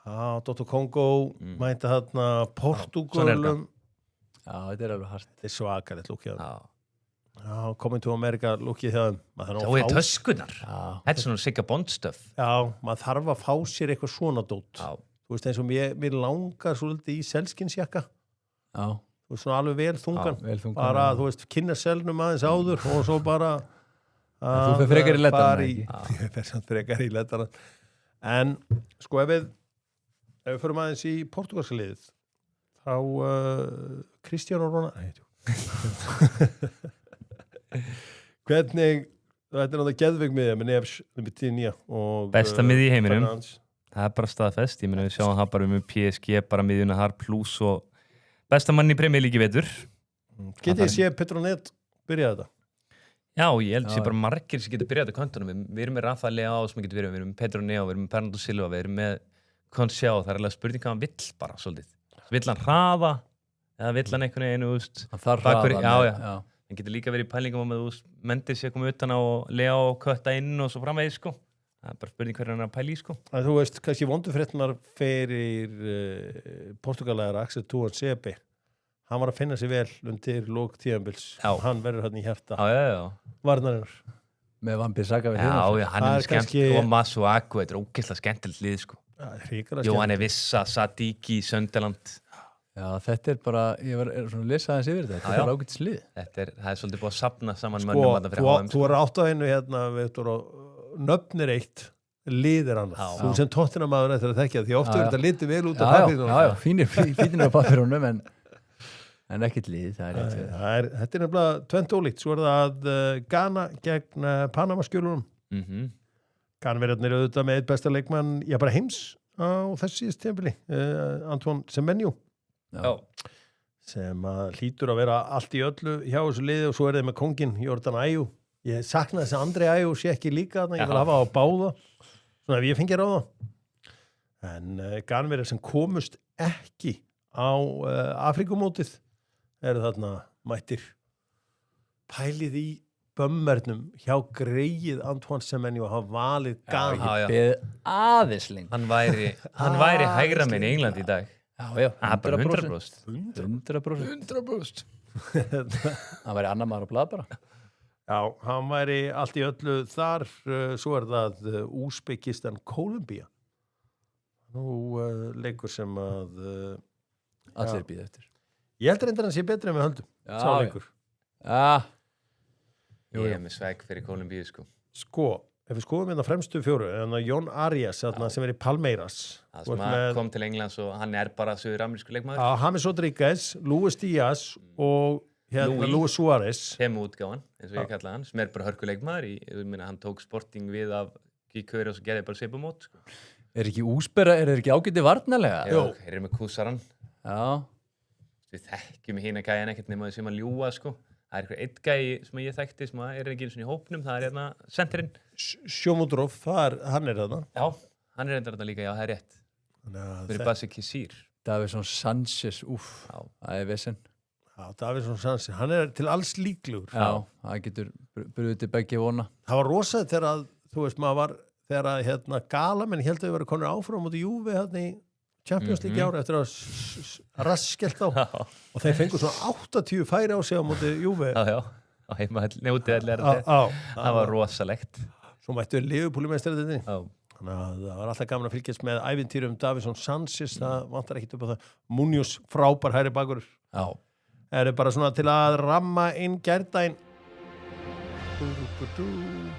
Já, Dr. Congo mætti þarna Portugalum. Já, þetta er alveg hart. Þetta er svakalegt lúkið hjá þeim. Já, Coming to America lúkið hjá þeim. Þá er töskunar. Þetta er svona Sigga Bond-stöf. Já, maður þarf að fá sér eitthvað svona dót. Þú veist eins og mér langar svolítið í selskinsjakka. Já. Þú veist svona alveg vel þungan. Vel þungan. Bara, þú veist, kynna selnum aðeins áður og svo bara... Þú fyrir frekar í lettana, ekki? Ég fyrir samt frekar í lettana. En, sko, ef við förum aðeins í portugalska liðið, þá Cristiano Ronaldo... Hvernig þetta er náttúrulega geðveik miðja með Neves og besta miðja í heiminum. Það er bara staðfest. Ég meina við sjáum það bara með PSG bara miðjuna har plus og besta mann í Premier League í vetur. Getið sé Petronet byrja þetta? Já, ég held sé bara margir sem getur byrjað á köntunum. Við erum með Rafa Leao sem getur byrjað, við erum með Pedro Neo, við erum með Bernardo Silva, við erum með Conceição. Það er alveg spurning hvað hann vill bara svolítið. Vill hann hraða eða vill hann einhvern veginn, Hann þarf hraða. Já. Hann getur líka verið í pælingum með Mendes sé að koma utan á og Leao og kötta inn og svo framvegis, sko. Það er bara spurning hvernig hann er að pæla í, sko. En þú veist, kannski vondufréttinar fyrir Portugalæðar Axel Tuan Sebe. Hann var að finna sig vel undir lók tíðanbils. Hann verður hann í hjarta. Já. Varnarinnar. Með Van Bissaka við Já, hann er skemmt. kannski- Og Masuaku, þetta er ógeðslega skemmtilegt lið, sko. Jóhann Vissa, Sadiki, Sönderland. Já, þetta er bara, ég var svona að lesa aðeins yfir þetta. Þetta er ágætt slið. Það er svolítið búið að safna saman mönnum Sko, þarna fyrir HM. þú er átt á einu hérna, Viktor, og nöfnir eitt, liðir annað. Þú sem tóttinamaður eftir að þekkja, því ofta er þetta litið vel út á pappírunum. Já, fínir á pappírunum, en ekkert lið, það er eitt. Þetta er nefnilega tvent ólíkt. Svo er það Ghana gegn Panamaskjölunum. Ghana-verðarnir eru auðvitað með eitt besta leikmann, bara heims á þessi tímabili, Antoine Semenyo. Já. Sem hlýtur að vera allt í öllu hjá þessu liði, og svo er þeir með kóngin Jordan Ayew. Ég sakna þess að Andri Ayew sé ekki líka þarna, ég vil hafa á báða svona ef ég fengi ráða. En Ghana-verðar sem komust ekki á Afrikumótið eru þarna mættir. Pælið í bömmernum hjá greið Antoine Semenyo að hafa valið Ghana. Beð aðeins lengt. Hann væri hægra minn í England í dag. Já, Það er bara 100%. 100%. Það væri annar maður á blað bara. Já, hann væri allt í öllu þar. Svo er það Úsbekistan Kólumbía. Nú leikur sem að Allir býða eftir. ég heldur endur hann sé betri en við höldum. Sá leikur. Ég er með sveg fyrir Kólumbíu, sko. Sko, ef við skoðum hérna fremstu fjóru, þannig að Jón Arias sem er í Palmeiras. Það sem kom til Englands og hann er bara suður-amerískur leikmaður. James Rodríguez, Luis Díaz og Luis Suárez. Útgáfan, eins og ég kallaði hann, sem er bara hörkuleikmaður. Hann tók Sporting við af Gíkauður og svo gerði bara svipumót, sko. Er þeir ekki ágæti varnarlega? Já, þeir eru með Kúsaran. Já. Við þekkjum hína gæjan ekkert nema sem að ljúga, sko. Það er einn gæi sem ég þekkti sem er ekki eins og í hópnum, það er hérna senterinn. Sjómudróf, hann er þarna. Já, hann er þetta líka, já, það er rétt. Við erum Basi Kissir. Davison Sanchez, það er vesen. Já, Davison Sanchez, hann er til alls líklegur. Já, það getur brúðið til begge vona. Það var rosaði þegar að, þú veist, maður var, þegar að galamenn held að við verið konur áfram út í Juve hérna í Champions League ára eftir að raskelt á. Og þeir fengur svona 80 færi á sig á móti Juve. Já, á heimahöll, er þetta. Það var rosalegt. Svo mættu við Liverpool í meistaradeildinni. Já. Þannig að það var alltaf gaman að fylgjast með ævintýrum Davison Sanchez, það vantar ekkit upp á það. Munoz, frábær hægri bakur. Já. Það er bara svona til að ramma inn gærdaginn.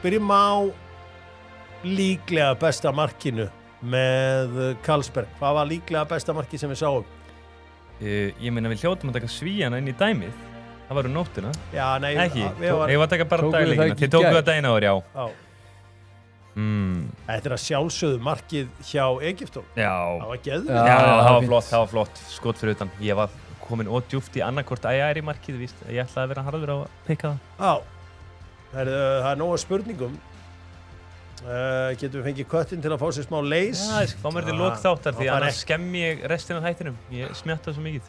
Byrjum á líklega besta markinu með Karlsberg. Hvað var líklega besta marki sem við sáum? Ég meina við hljótum að taka Svíjana inn í dæmið. Það var nóttina. Já, nei. Ekki, ég var að taka bara dagleikina. Þið tókuðu það daginn áður, já. Þetta er að sjálfsögðu markið hjá Egyptum. Já. Það var geðvigt. Já, það var flott. Skot fyrir utan. Ég var komin ódjúft í annarkort ægæri markið, víst. Ég ætlaði að vera harður á að pikka það. Já. Það er nóga spurningum. Getum við fengið köttin til að fá sér smá leys? Já, ég skal fá mér til lok þáttar því annars skemmi ég restin af hættinum. Ég smjatta svo mikið.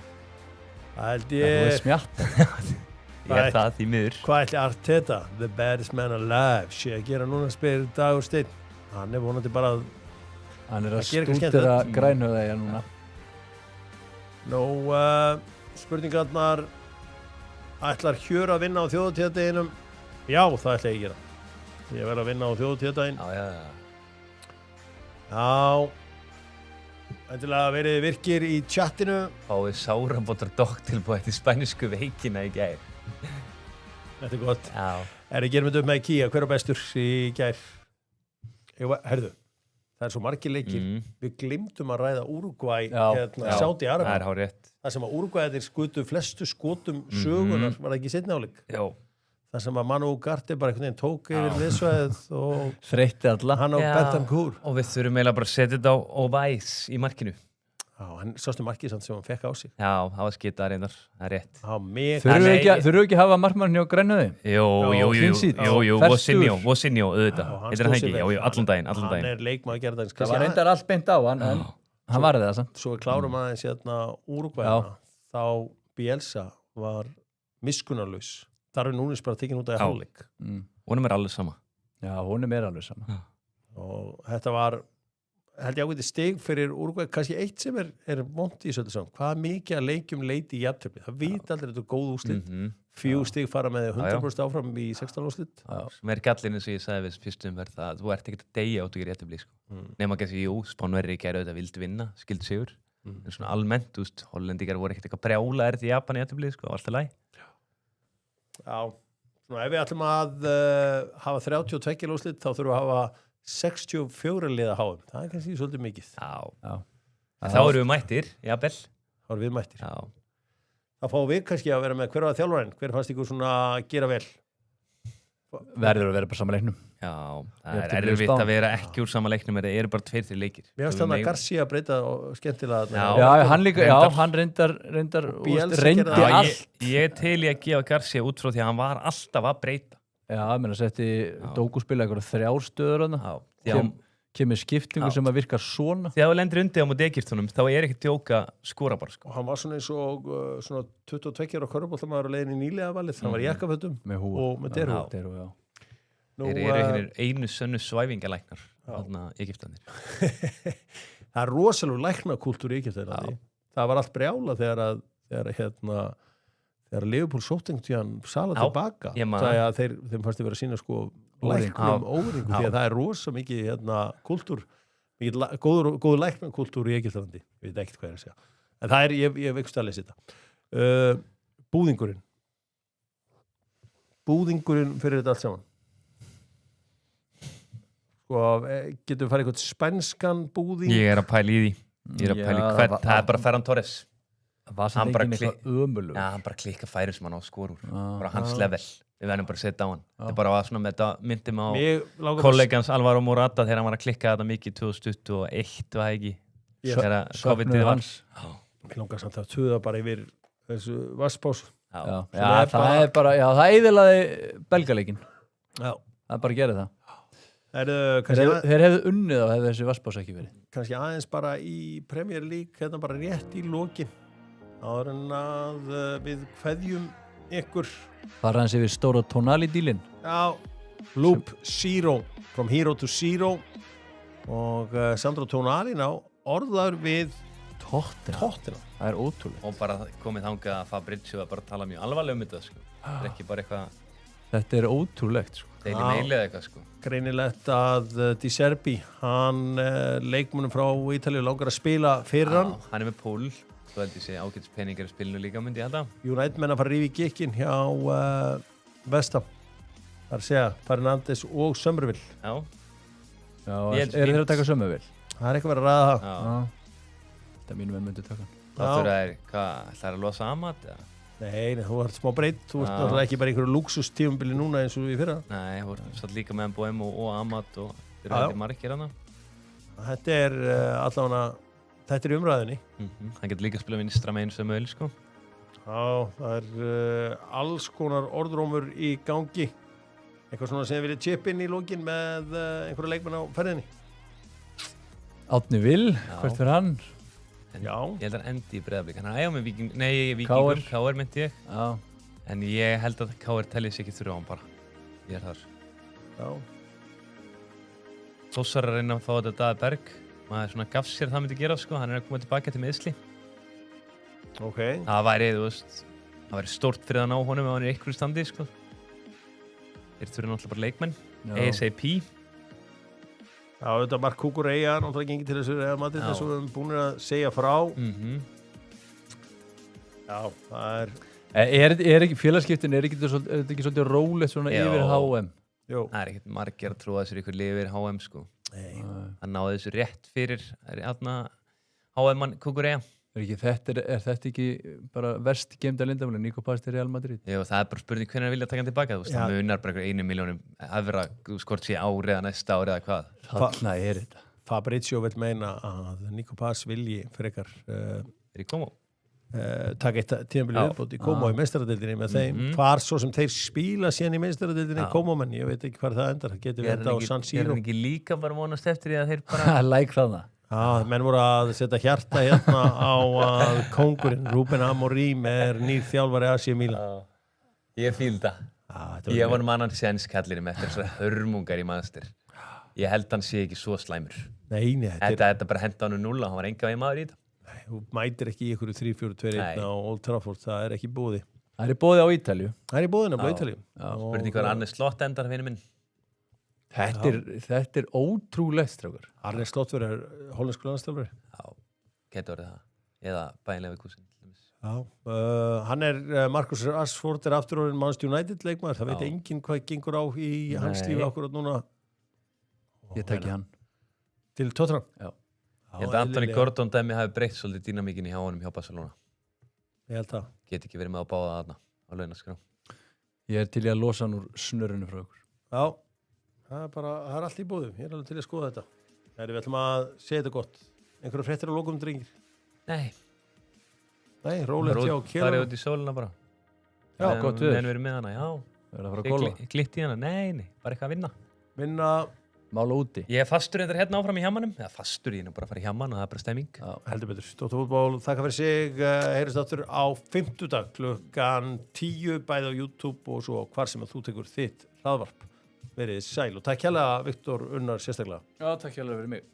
Það held Þú er ég... smjatta. Ég er það því miður. Hvað ætli Arteta, the baddest man alive, sé að gera núna spyrir Dagur Steinn? Hann er vonandi bara að... Hann er að Það gerir eitthvað stúdera grænhöða ég núna. Nú, spurningarnar, ætlar Hjör að vinna á þjóðatíðardeginum? Já, það ætla ég að gera. Ég verð að vinna á þjóðatíðardaginn. Já. Endilega verið virkir í chattinu. Fáið sárabótar tilbúið til spænisku veikina í gær. Þetta er gott. Já. Við gerum þetta upp með IKEA, hver er bestur í gær? Herðu, það er svo margir leikir. Við glimtum að ræða Úrúgvæ, Sádi Arabíu. Það er hárrétt. Það sem að Úrúgvæðir skutu flestu skotum sögunar, var það ekki seinni hálfleik? Já. Það sem að Manu Ugarte bara einhvern veginn tók yfir liðsvæðið og þreytti alla. Hann og Bentancur. Og við þurfum eiginlega bara að setja þetta á Væs í markinu. Já, hann sástu markið samt sem hann fekk á sig. Já, það var skita reyndar, það er rétt. Já, mig. Þurfum við ekki að hafa markmann hjá Grænöði? Jú, Vosinjó, auðvitað. Já, hann Þetta er stóð það sig ekki, vel. jú, allan daginn. Hann er leikmaður gerðans. Það var reyndar allt beint á hann, en hann var það samt. Svo við klárum aðeins hérna Úrúgvæna, þá Bielsa var miskunnarlaus. Þar er Núnes bara tekinn út af hálfleik. Honum er alveg sama. Já, honum er alveg sama. Og þetta var held ég ágæti stig fyrir Úrúgvæ, kannski eitt sem er vont í svolítið saman. Hvað mikið að leikjum leiti í jafntefli? Það vita aldrei þetta er góð úrslit. 4 stig fara með 100% áfram í 16 úrslit. Sem er gallinu sem ég sagði við fyrstum verð það að þú ert ekkert að deyja út í réttabli sko. Nema kannski, jú, Spánverri gerðu þetta vildi vinna, skildi sigur. En svona almennt, þú veist, hollendingar voru ekkert eitthvað brjála í Japan í réttabli, sko, allt í lagi. Já, svona ef við ætlum að hafa 32 úrslit þá þurfum við að hafa 64 liða HM. Það er kannski svolítið mikið. Já. Þá erum við mættir, jafnvel. Þá erum við mættir. Já. Það fáum við kannski að vera með hver var þjálfarinn, hver fannst ykkur svona að gera vel? Verður að vera bara sama leiknum. Já, það er erfitt að vera ekki úr sama leiknum, það eru bara 2-3 leikir. Mér finnst þannig að Garcia breyta skemmtilega. Já, hann líka, hann reyndar reyndi allt. Ég til í að gefa Garcia út frá því að hann var alltaf að breyta. Já, menn að setti dókuspila eitthvað 3 stöður hann. Kemur skiptingu sem að virka svona. Þegar þú lendir undir á móti Egyptunum, þá er ekki djóka skora bara. Og hann var svona eins og svona 22 ára körfuboltamaður á leiðin í nýlega valið. Hann var í jakkafötum og með derhúfu. Þeir eru hinnir einu sönnu svæfingalæknar, þarna Egyptanir. Það er rosalega læknakúltúr í Egyptanir. Það var allt brjála þegar Liverpool sótt einhvern tíðan Sala tilbaka. Það er að þeim fannst að vera að sína sko læknum óringu því að það er rosa mikið kúltúr, góður læknakúltúr í Egyptalandi. Ég veit ekkert hvað að segja. En það er, ég veikst að lesa þetta. Búðingurinn fyrir þetta allt saman. Sko, getum við farið eitthvað spænskan búðing? Ég er að pæla í því. Það er bara Ferran Torres. Var það ekki eitthvað ömulug? Já, hann bara klikka færi sem hann á skorur. Bara hans level. Við verðum bara að setja á hann. Það bara var svona með þetta myndum á kollegans Alvaro Morata þegar hann var að klikka þetta mikið 2021, var það ekki? Þegar COVID-ið var. Mér langar samt að tuða bara yfir þessu vasspás. Það eiðilaði belgaleikin. Já. Það bara gerði það. Þeir hefðu unnið á hefði þessi vasspás ekki verið. Kannski aðeins bara í Premier League, hérna bara rétt í lokin. Áður en að við kveðjum ykkur. Fara hans yfir stóra Tonali-dílinn. Já, Loop Zero, From Hero to Zero. Og Sandro Tonali ná orðaður við Tottenham. Það er ótrúlega. Og bara komið þangað að Fabrizio að bara tala mjög alvarlega þetta, sko. Það er ekki bara eitthvað... Þetta er ótrúlegt, sko. Deili meilið eitthvað, sko. Greinilegt að Di Serbi, hann leikmönnum frá Ítalíu langar að spila fyrir hann. Hann er með pól. Svo held ég sé ágætis peningar í spilinu líka, myndi ég halda. United menn að fara að rífa í gikkin hjá Vestam. Það er að segja Fernandes og Summerville. Já. Er þeir að taka Summerville? Það er eitthvað verið að ræða það. Já. Þetta mínum menn myndi taka. Það er að losa Amat, eða? Nei, þú ert smá breytt. Þú ert náttúrulega ekki bara einhverju luxustífumbili núna eins og í fyrra. Nei, þú ert satt líka með Boem og Amat og þeir eru hætti margir hana. Þetta er allavega, þetta er umræðinni. Hann getur líka að spila vinstra megin sem mögul, sko. Já, það er alls konar orðrómur í gangi. Eitthvað svona sem vilja chip inn í lókin með einhverju leikmenn á ferðinni. Átni Vil, hvert fyrir hann? Já. Ég held að hann endi í Breiðablik. Hann ægja með Víkingum, KR myndi ég. Já. En ég held að KR tellið sér ekki þurfa á hann bara. Ég er þar. Já. Þóssar að reyna að fá þetta Daði Berg. Maður svona gaf sér það myndi gera, sko. Hann er að koma tilbaka til meðsli. Ok. Það væri, þú veist, það væri stórt fyrir að ná honum ef hann er í einhverju standi, sko. Þeir þurfa náttúrulega bara leikmenn. ASAP. Já, þetta Mark Kukureya, náttúrulega gengið til þessu Real Madrid, þess að við erum búin að segja frá. Já, það er... ekki félagskiptin, er þetta ekki svolítið rólegt svona yfir HM? Jó. Það er ekkert margir að trúa þessir ykkur lifir HM, sko. Nei. Það náði þessu rétt fyrir HM-mann Kukureya. Er þetta ekki bara verst geimda lindamáli, Nico Paz til Real Madrid? Jú, það er bara spurning hvernig vilja taka hann tilbaka. Það munar bara 1 milljón evra, skort sé ári eða næsta ári eða hvað. Þarna er þetta. Fabrizio vil meina að Nico Paz vilji frekar Er í komo? taka eitt tímabili viðbót í Como í meistaradeildinni með þeim, hvar svo sem þeir spila síðan í meistaradeildinni Como-menn, ég veit ekki hvar það endar, það getur verið á San Siro. Er hann ekki líka bara vonast eftir því að þeir bara Læk þarna. Menn voru að setja hjarta hérna á að kóngurinn Ruben Amorim er nýr þjálfari AC Milan. Ég fíl það. Ég var mannan sénskallinum eftir þessari hörmungar í Manchester. Ég held hann sé ekki svo slæmur. Nei, þetta bara henda hann 0, hann var enga veginn maður í þetta. Þú mætir ekki í ykkur 3-4-2-1 á Old Trafford, það er ekki búði. Það er bóði á Ítalju. Það er í búðinu á Ítalju. Spurning hvað Arne Slott endar, vinur minn. Þetta er ótrúlegt, strákar. Arne Slott verður hollensku landstjálfari. Já, getur verið það. Eða bæinn Leverkusen. Hann Marcus Rashford er aftur orðinn Manchester United leikmaður. Það veit enginn hvað gengur á í hans lífi akkurat núna. Ég tekki hann. Til Tottenham? Já. Ég held að Anthony Gordon dæmi hafi breytt svolítið dýnamíkinni hjá honum hjá Barcelona. Ég held það. Get ekki verið með að báða þarna á launaskrá. Ég er til í að losa hann úr snörunni frá ykkur. Já, það er allt í búðum. Ég er alveg til að skoða þetta. Við ætlum að segja þetta gott. Einhverju fréttir á lokum, drengir? Nei, rólegt hjá Kjell. Það er út í sólina bara. Já, gott viður. En við erum með hana, já. Það er að fara að golfa. Glitt í hana, nei, bara eitthvað að vinna. Vinna. Mála úti. Ég er fastur hérna áfram í hjammanum. Eða fastur, ég er bara að fara í hjamman og það er bara stemming. Heldur betur. Dóttarfútból, þakka fyrir sig. Heyrjumst aftur á 50dag klukkan 10 bæði á YouTube og svo hvar sem að þú tekur þitt hlaðvarp. Verið sæl og takk hérlega Viktor Unnar sérstaklega. Já, takk hérlega fyrir mig.